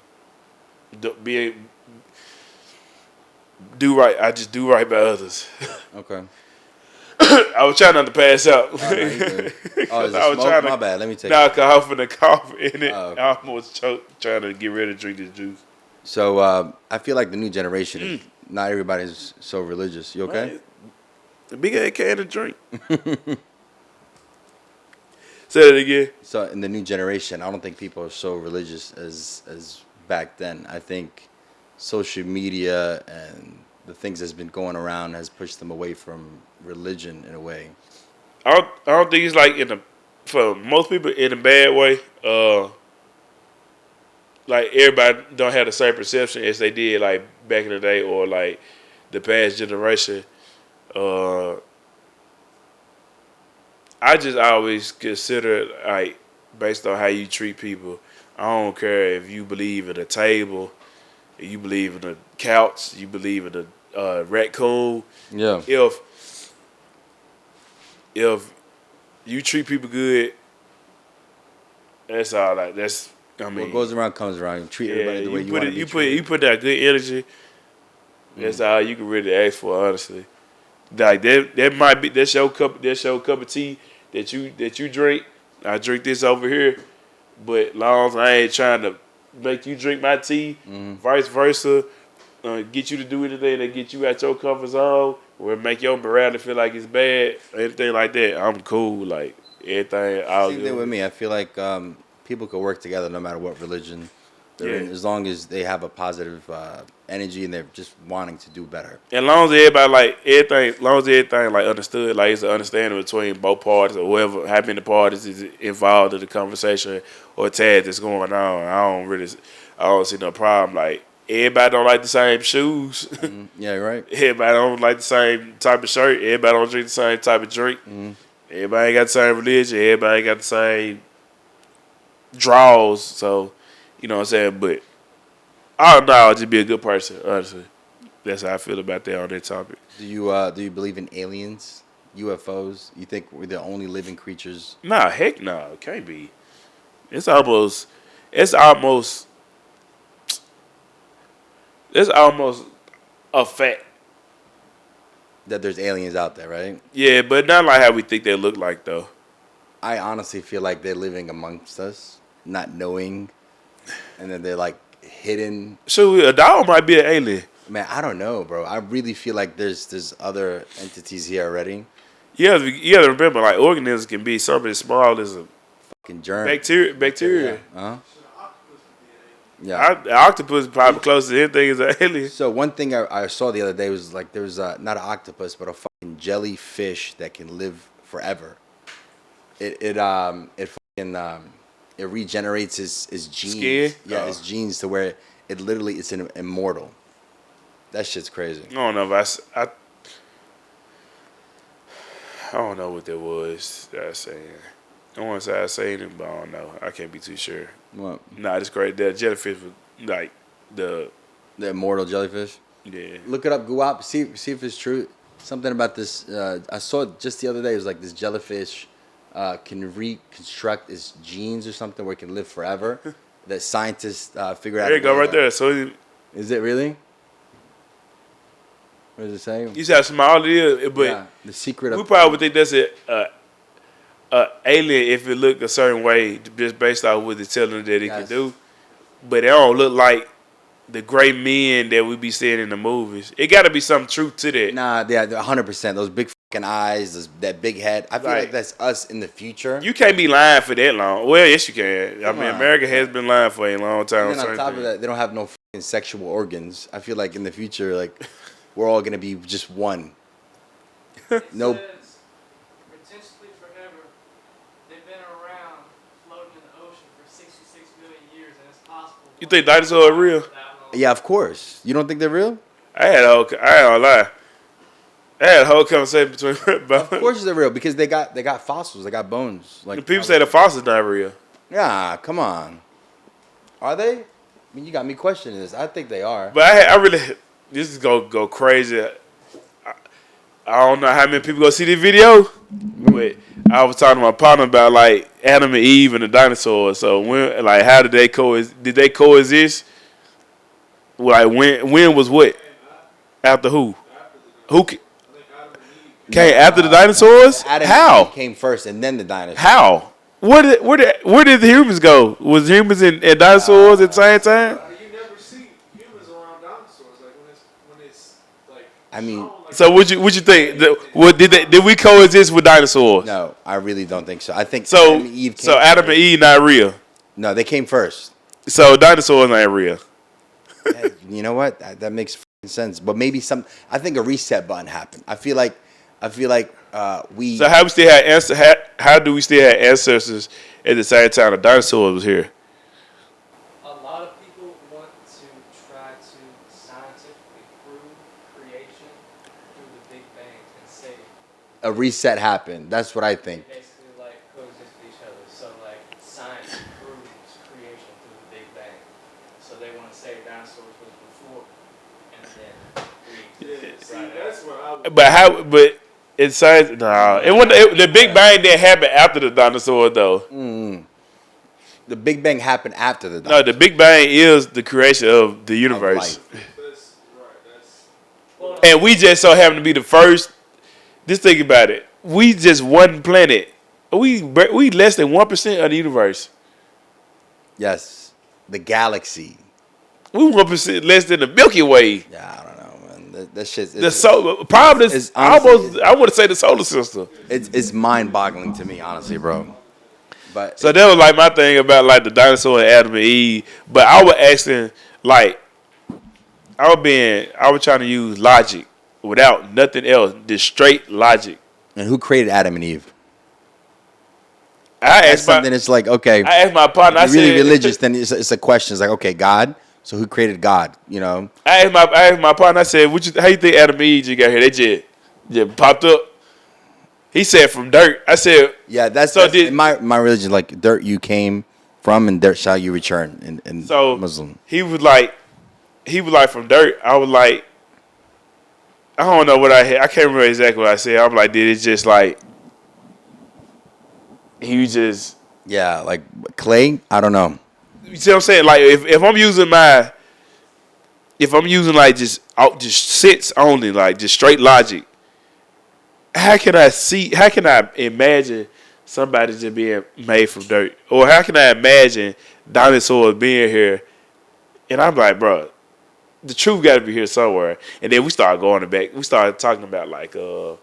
do right. I just do right by others. Okay. I was trying not to pass out. Oh, no, you good. Oh, is I it was smoke? trying My to bad. Let me take knock off in the cough in it. Oh, okay. I almost choked trying to get ready to drink this juice. So I feel like the new generation, not everybody's so religious. You okay? Right. The big ass can of drink. Say that again. So in the new generation, I don't think people are so religious as back then. I think social media and the things that's been going around has pushed them away from religion in a way. I don't think it's like for most people in a bad way. Like everybody don't have the same perception as they did like back in the day or like the past generation. I just always consider like based on how you treat people. I don't care if you believe in a table, if you believe in a couch, you believe in a raccoon. Yeah. If you treat people good, that's all. Like that's. I mean, What goes around comes around. You treat everybody the way you want to be treated. you put that good energy. That's all you can really ask for, honestly. Like that might be that's your cup of tea that you drink. I drink this over here, but long as I ain't trying to make you drink my tea, vice versa, get you to do anything that get you out your comfort zone or make your morality feel like it's bad, anything like that, I'm cool. Like everything, I'll Same thing with me. I feel like people could work together no matter what religion they're in, Yeah. as long as they have a positive energy and they're just wanting to do better. And long as everybody like everything, long as everything like understood, like it's an understanding between both parties or whoever, how many parties is involved in the conversation or tag that's going on. I don't see no problem. Like everybody don't like the same shoes. Yeah, you're right. Everybody don't like the same type of shirt. Everybody don't drink the same type of drink. Everybody ain't got the same religion. Everybody ain't got the same draws. So, you know what I'm saying? But all in all, just be a good person, honestly. That's how I feel about that on that topic. Do you believe in aliens, UFOs? You think we're the only living creatures? Nah, heck no. It can't be. It's almost a fact. That there's aliens out there, right? Yeah, but not like how we think they look like, though. I honestly feel like they're living amongst us, not knowing, and then they're like hidden. So a dog might be an alien. Man, I don't know, bro. I really feel like there's other entities here already. You have to remember, like, organisms can be something as small as a Fucking germ. bacteria. Uh-huh. Octopus would be an alien. Yeah. The octopus is probably closest to anything as an alien. So one thing I saw the other day was like there was not an octopus but a fucking jellyfish that can live forever. It regenerates his genes. Skin? Yeah, Oh. his genes to where it literally it's an immortal. That shit's crazy. I don't know if I don't know what that was that I was saying. I want to say I seen it, but I don't know. I can't be too sure. What? Nah, it's great. That jellyfish was like the immortal jellyfish. yeah. Look it up, go up, see if it's true. Something about this. I saw it just the other day. It was like this jellyfish can reconstruct its genes or something where it can live forever. That scientists figured out. There you go, right there. So Is it really? What does it say? you see how small it is, but Yeah, the secret we of. probably would think that's a alien if it looked a certain way, just based off what it's telling that it can Yes. do. But it don't look like the great men that we be seeing in the movies. It got to be some truth to that. Nah, yeah, 100%. Those big fucking eyes, that big head. I feel like Like- that's us in the future. You can't be lying for that long. Well, yes, you can. I mean, on. America has been lying for a long time. And then on certain top of things. that, they don't have no fucking sexual organs. I feel like in the future, like we're all gonna be just one. No. Says, potentially forever, they've been around floating in the ocean for 66 million years, and it's possible. You think dinosaurs are real? Yeah, of course. You don't think they're real? I ain't gonna lie. I had a whole conversation between. Of course they're real because they got fossils, they got bones. Like People say the fossils not real. yeah, come on, are they? I mean, you got me questioning this. I think they are. But I really, this is gonna go crazy. I don't know how many people gonna see this video, but I was talking to my partner about like Adam and Eve and the dinosaurs. So when, like, how did they coexist? Did they coexist? Like when was what? After who? Who came after the dinosaurs? Adam How? and Eve came first, and then the dinosaurs. How? Where did the humans go? Was humans and dinosaurs at the same time? You never see humans around dinosaurs. Like when it's like. I mean, shown, like, So what you think? Did we coexist with dinosaurs? no, I really don't think so. I think So Adam and Eve came so Adam and first. Eve not real. No, they came first. So dinosaurs not real. Yeah, you know what? That makes sense. But maybe I think a reset button happened. I feel like we. So how we still had how do we still have ancestors at the same time the dinosaurs was here? A lot of people want to try to scientifically prove creation through the Big Bang and say a reset happened. That's what I think. basically like coexist with each other. So like science proves creation through the Big Bang. So they want to say dinosaurs was before and then we see, right that's what I would. But how? But in science, no. The Big Bang didn't happen after the dinosaurs though. The Big Bang happened after the. No, the Big Bang is the creation of the universe, That's right. That's. well, and we just so happen to be the first. Just think about it. We just one planet. We less than 1% of the universe. Yes, the galaxy. We 1% less than the Milky Way. Yeah, I don't know, man. That shit's The solar, probably it's honestly- almost. I want to say the solar system. it's mind-boggling to me, honestly, bro. But So that was like my thing about like the dinosaur and Adam and Eve. But I was asking, like, I was trying to use logic without nothing else, just straight logic. and who created Adam and Eve? I That's asked my, something. It's like okay, I asked my partner. I if you're really said, religious, then it's a question. It's like okay, God. So who created God? You know. I asked my partner. I said, how you think Adam and Eve just got here? They just popped up. He said from dirt. I said, Yeah, that's, So that's did- in my religion. Like dirt you came from, and dirt shall you return. In so Muslim. he was like from dirt. I was like, I don't know what I had. I can't remember exactly what I said. I'm like, did it just like he just. Yeah, like clay. I don't know. You see what I'm saying? Like if I'm using like just sense only, like just straight logic, how can I imagine somebody just being made from dirt? Or how can I imagine dinosaurs being here? And I'm like, bro, the truth got to be here somewhere. And then we started going back. We started talking about like all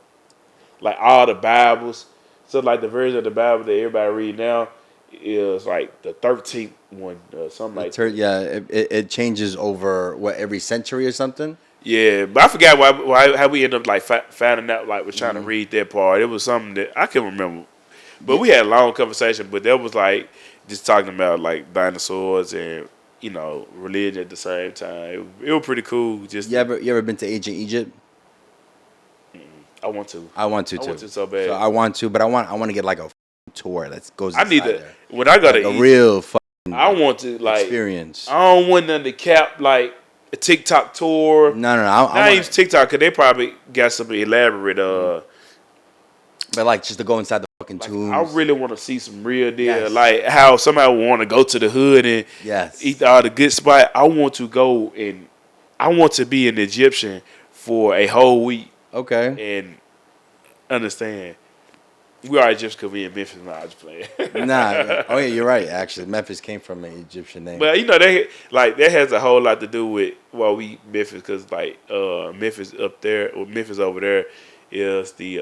the Bibles. So like the version of the Bible that everybody read now is like the 13th one, something like that. Yeah, it changes over every century or something. Yeah, but I forgot how we ended up like finding out. Like, was trying to read that part. It was something that I can't remember. But we had a long conversation. But that was like just talking about like dinosaurs and religion at the same time. It was pretty cool. Just You ever been to ancient Egypt? I want to. I want to I too. want to so bad. So I want to, but I want to get like a tour that goes. I need inside to there. when I go Like to a Egypt, real I want to like experience. I don't want nothing to cap like a TikTok tour. No. I use TikTok because they probably got some elaborate. But like just to go inside the fucking Like, tombs. I really want to see some real deal, Yes. like how somebody would want to go to the hood and Yes. eat all the good spot. I want to go and I want to be an Egyptian for a whole week Okay. and understand. We are Egyptian because we in Memphis. Nah, I'm just playing. Nah. Oh yeah, you're right. Actually, Memphis came from an Egyptian name. But they like that has a whole lot to do with we Memphis because like Memphis up there or Memphis over there is the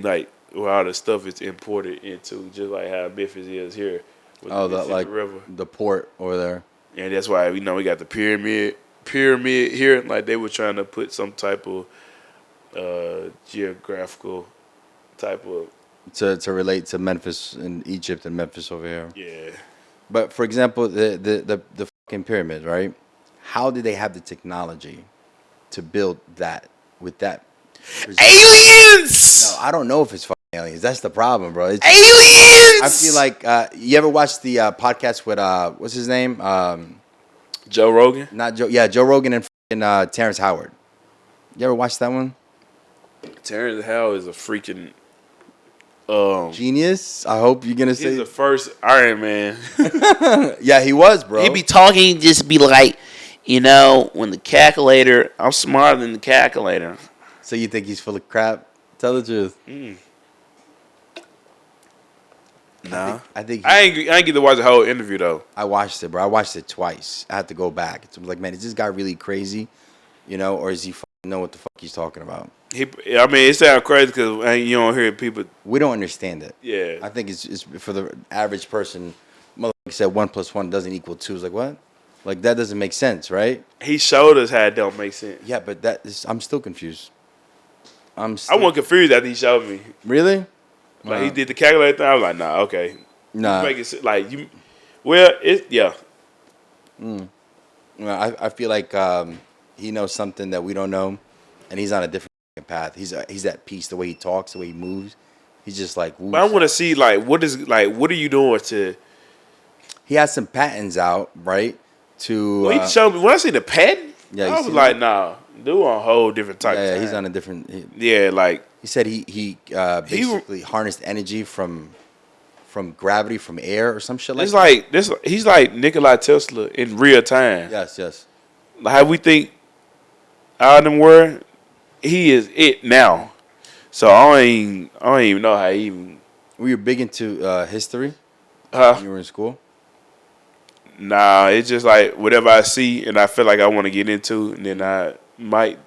like where all the stuff is imported into, just like how Memphis is here with the Mississippi River. the port over there. And that's why we got the pyramid here. Like they were trying to put some type of geographical type of To relate to Memphis and Egypt and Memphis over here. yeah. But for example, the fucking pyramid, right? How did they have the technology to build that with that. Aliens. No, I don't know if it's fucking aliens. That's the problem, bro. It's, Aliens. I feel like you ever watched the podcast with what's his name? Joe Rogan. Not Joe. Yeah, Joe Rogan and fucking, Terrence Howard. You ever watched that one? Terrence Howard is a freaking genius. I hope you're gonna say he's the first Iron Man. Yeah, he was, bro. He be talking, just be like, when the calculator, I'm smarter than the calculator. So you think he's full of crap? Tell the truth. Nah, I think I ain't get to watch the whole interview though. I watched it, bro. I watched it twice. I had to go back. It's like, man, is this guy really crazy? Or is he fucking know what the fuck he's talking about? It sounds crazy because you don't hear people. We don't understand it. Yeah, I think it's for the average person. Motherfucker said 1 + 1 doesn't equal 2. It's like, what? Like, that doesn't make sense, right? he showed us how it don't make sense. Yeah, but I'm still confused. I wasn't confused after he showed me. Really? Like he did the calculator thing. I was like, nah, okay. Nah. Make it like you. Well, yeah. Well, I feel like he knows something that we don't know, and he's on a different path. He's at peace. The way he talks, the way he moves, he's just like. But I want to see what are you doing to? He has some patents out, right? To Well, he showed me when I see the patent. Yeah, I was like, nah, dude, on a whole different type. Yeah, of he's time. on a different. He said he basically harnessed energy from gravity, from air, or some shit like it's that. like this. He's like Nikola Tesla in real time. Yes. Like how we think all them were, he is it now. So I don't even know how he even. Were you big into history Huh? when you were in school? Nah, it's just like whatever I see and I feel like I want to get into, and then I might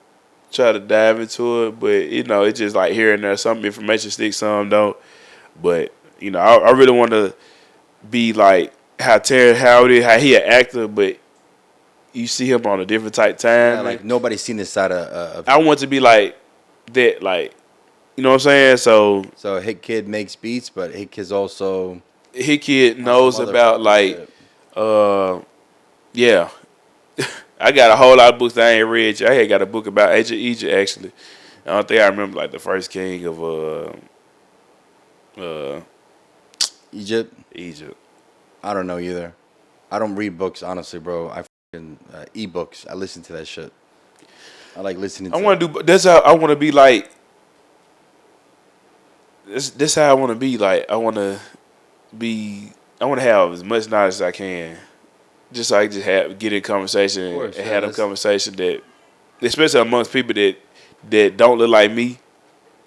try to dive into it. But it's just like here and there, some information sticks, some don't. But I really want to be like how Terrence Howard is, how he an actor, but you see him on a different type time. Yeah, like nobody's seen this side of I want to be like that, like you know what I'm saying. So Hitkidd makes beats, but Hitkidd's also Hitkidd knows about like. shit. Yeah. I got a whole lot of books that I ain't read. I had got a book about ancient Egypt actually. I don't think I remember like the first king of Egypt. I I don't know either. I don't read books, honestly, bro. I fucking ebooks. I listen to that shit. I like listening to want to do. That's how I want to be like. This how I want to be like. I want to have as much knowledge as I can, just so I can just get in conversation and have a conversation that, especially amongst people that don't look like me,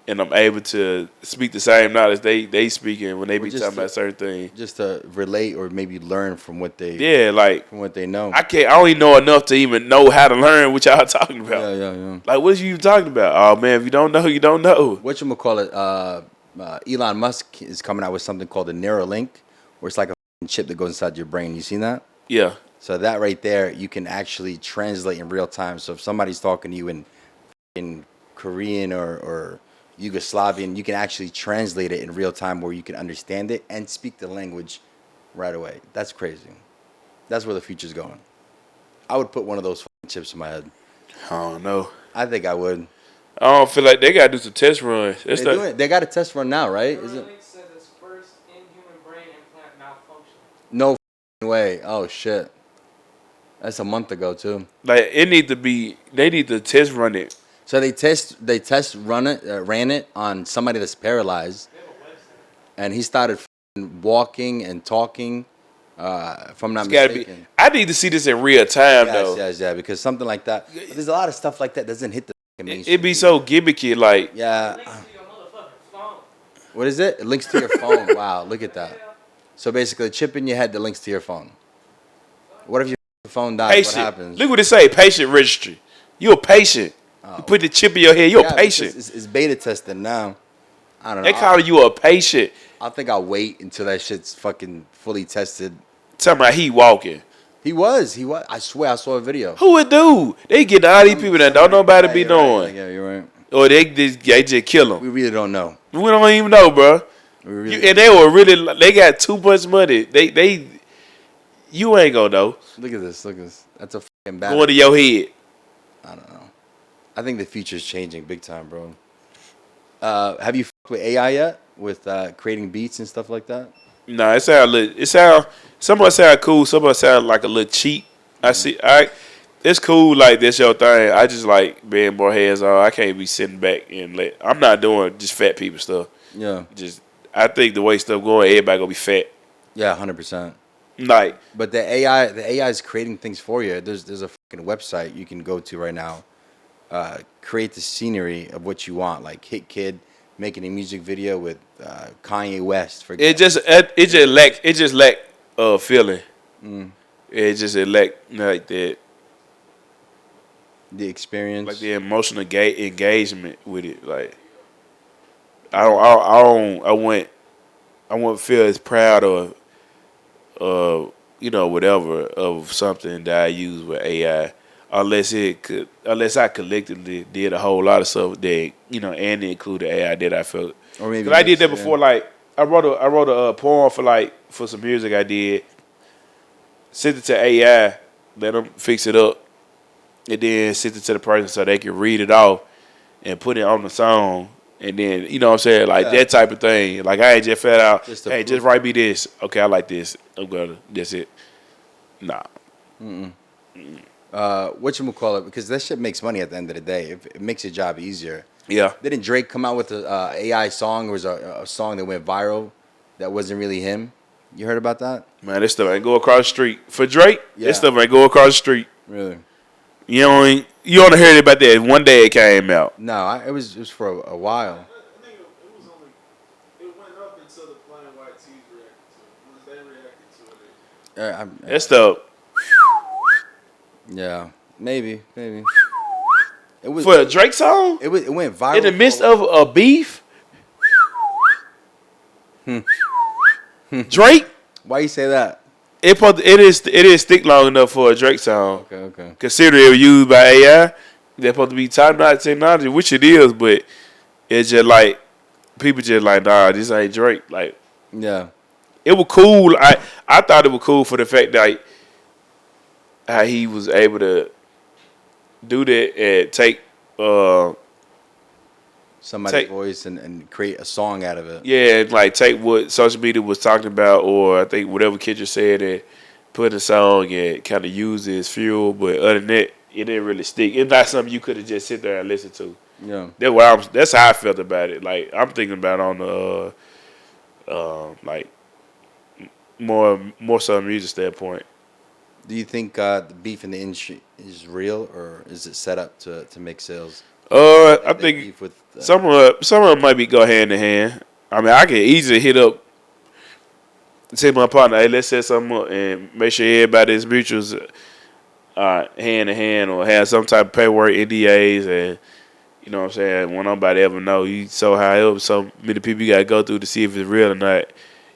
and I'm able to speak the same knowledge they speaking when they be talking about certain things. Just to relate or maybe learn from what they like from what they know. I don't even know enough to even know how to learn what y'all talking about. Yeah. Like what are you talking about? Oh man, if you don't know, you don't know. Whatchamacallit, Elon Musk is coming out with something called the Neuralink, where it's like a chip that goes inside your brain. You seen that? Yeah. So that right there, you can actually translate in real time. So if somebody's talking to you in Korean or Yugoslavian, you can actually translate it in real time where you can understand it and speak the language right away. That's crazy. That's where the future's going. I would put one of those chips in my head. I don't know. I think I would. I don't feel like they gotta do some test runs. They got a test run now, right? Is it? Neuralink says its first inhuman brain implant malfunctioned. No way. Oh shit. That's a month ago too. Like they need to test run it. So they ran it on somebody that's paralyzed, and he started walking and talking. If I'm not mistaken. I need to see this in real time though. Yes, because something like that. There's a lot of stuff like that doesn't hit the mainstream. It'd be so gimmicky, like yeah. It links to your motherfucking phone. What is it? It links to your phone. Wow, look at that. So basically, a chip in your head that links to your phone. What if your phone dies? patient. What happens? Look what it say, patient registry. You a patient. You put the chip in your head. You're a patient. It's beta testing now. I don't know. They call you a patient. I think I'll wait until that shit's fucking fully tested. Tell me he walking. He was. I swear I saw a video. Who would do? They get all these people that don't know about to be doing. Right. Yeah, you're right. Or they just kill them. We really don't know. We don't even know, bro. And they were really. They got too much money. You ain't gonna know. Look at this. That's a fucking battery. Going to your head. I don't know. I think the future's changing big time, bro. Have you fucked with AI yet? With creating beats and stuff like that? Nah, it sound some of it sound cool, some of it sound like a little cheap. It's cool, like that's your thing. I just like being more hands on. I can't be sitting back and I'm not doing just fat people stuff. Yeah. I think the way stuff going, everybody gonna be fat. Yeah, 100%. Like, but the AI is creating things for you. There's a fucking website you can go to right now. Create the scenery of what you want, like Hitkidd making a music video with Kanye West. For it just lack feeling. It lack like that. The experience, like the emotional engagement with it. Like I wouldn't feel as proud of whatever of something that I use with AI unless I collectively did a whole lot of stuff that and included AI that I felt. Or maybe I did that before. Like I wrote a poem for some music I did. Sent it to AI, let them fix it up, and then sent it to the person so they can read it off and put it on the song. And then, you know what I'm saying? Like that type of thing. Like I ain't just fed out, just write me this. Okay, I like this. That's it. Nah. Whatchamacallit, because that shit makes money at the end of the day. It makes your job easier. Yeah. Didn't Drake come out with a AI song? It was a song that went viral that wasn't really him. You heard about that? Man, this stuff ain't go across the street. For Drake, this stuff ain't go across the street. Really? You only heard about that one day it came out. No, it was for a while. I think it went up until the Plain White T's reacted to it. Once they reacted to it. That stuff. Yeah, maybe. It was for a Drake song. It went viral in the midst of a beef. Drake. Why you say that? It is stick long enough for a Drake song. Okay. Consider it was used by AI. They're supposed to be top-notch technology, which it is, but it's just like people just like, nah, this ain't Drake. Like, yeah, it was cool. I thought it was cool for the fact that how he was able to do that and take somebody's voice and create a song out of it. Yeah, like take what social media was talking about, or I think whatever Kid just said, and put in a song and kind of use it as fuel. But other than that, it didn't really stick. It's not something you could have just sit there and listen to. Yeah, that's how I felt about it. Like I'm thinking about it on the like more so music standpoint. Do you think the beef in the industry is real, or is it set up to make sales? I think some of them might be go hand in hand. I mean, I can easily hit up, say my partner, hey, let's set something up and make sure everybody is mutuals hand in hand or have some type of paperwork, NDAs, and you know what I'm saying. When nobody ever know, you so high up, so many people you gotta go through to see if it's real or not.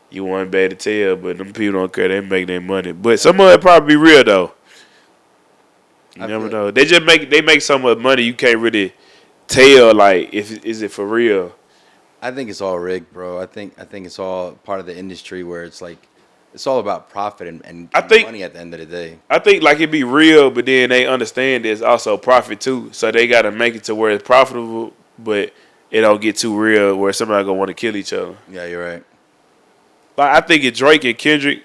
You want bad to tell, but them people don't care. They make their money, but some of it probably be real though. You never know. They make so much money you can't really tell like is it for real. I think it's all rigged, bro. I think it's all part of the industry where it's like it's all about profit and money at the end of the day. I think like it be real, but then they understand there's also profit too. So they gotta make it to where it's profitable, but it don't get too real where somebody gonna want to kill each other. Yeah, you're right. Like I think in Drake and Kendrick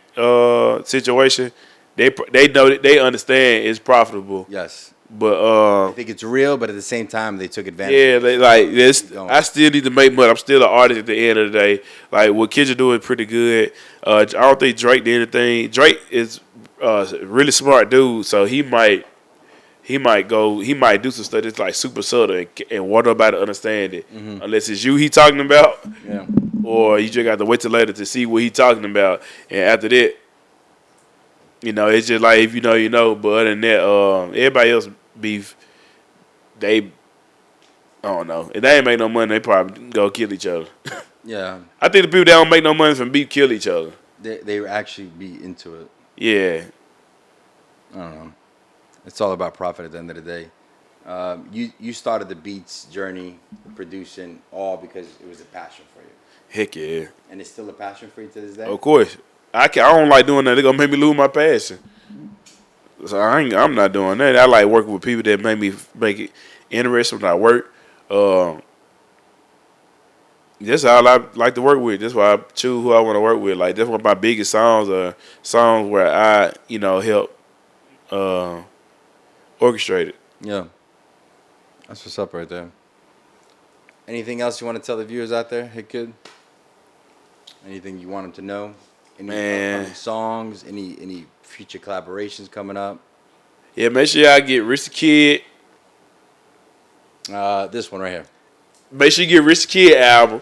situation, they know that they understand it's profitable. Yes. But I think it's real, but at the same time they took advantage. Yeah, they like this. I still need to make money. I'm still an artist at the end of the day. Like what Kendrick doing pretty good. I don't think Drake did anything. Drake is a really smart dude, so he might do some stuff that's like super subtle and want nobody to understand it, unless it's you he talking about. Yeah. Or you just got to wait till later to see what he talking about, and after that, it's just like if you know, you know. But other than that, everybody else beef, I don't know. If they ain't make no money, they probably go kill each other. Yeah. I think the people that don't make no money from beef kill each other. They actually be into it. Yeah. I don't know. It's all about profit at the end of the day. You started the beats journey, producing, all because it was a passion for you. Heck yeah. And it's still a passion for you to this day? Of course. I don't like doing that. They're going to make me lose my passion. So I'm not doing that. I like working with people that make interested when I work. That's all I like to work with. That's why I choose who I want to work with. Like that's one of my biggest songs are songs where I, help orchestrate it. Yeah. That's what's up right there. Anything else you want to tell the viewers out there, Hitkidd? Anything you want them to know? Any upcoming songs? Any future collaborations coming up? Yeah, make sure y'all get Rich the Kid. This one right here. Make sure you get Rich the Kid album.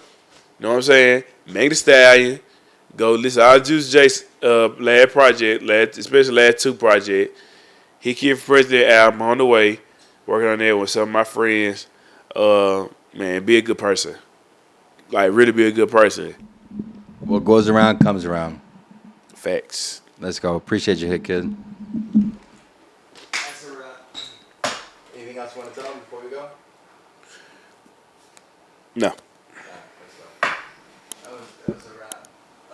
You know what I'm saying? Meg the Stallion. Go listen to all Juice J's last project, especially last 2 projects. Hitkidd for President album on the way. Working on that with some of my friends. Man, be a good person. Like, really be a good person. What goes around comes around. Facts. Let's go. Appreciate you, Hitkidd. That's a wrap. Anything else you want to tell them before we go? No.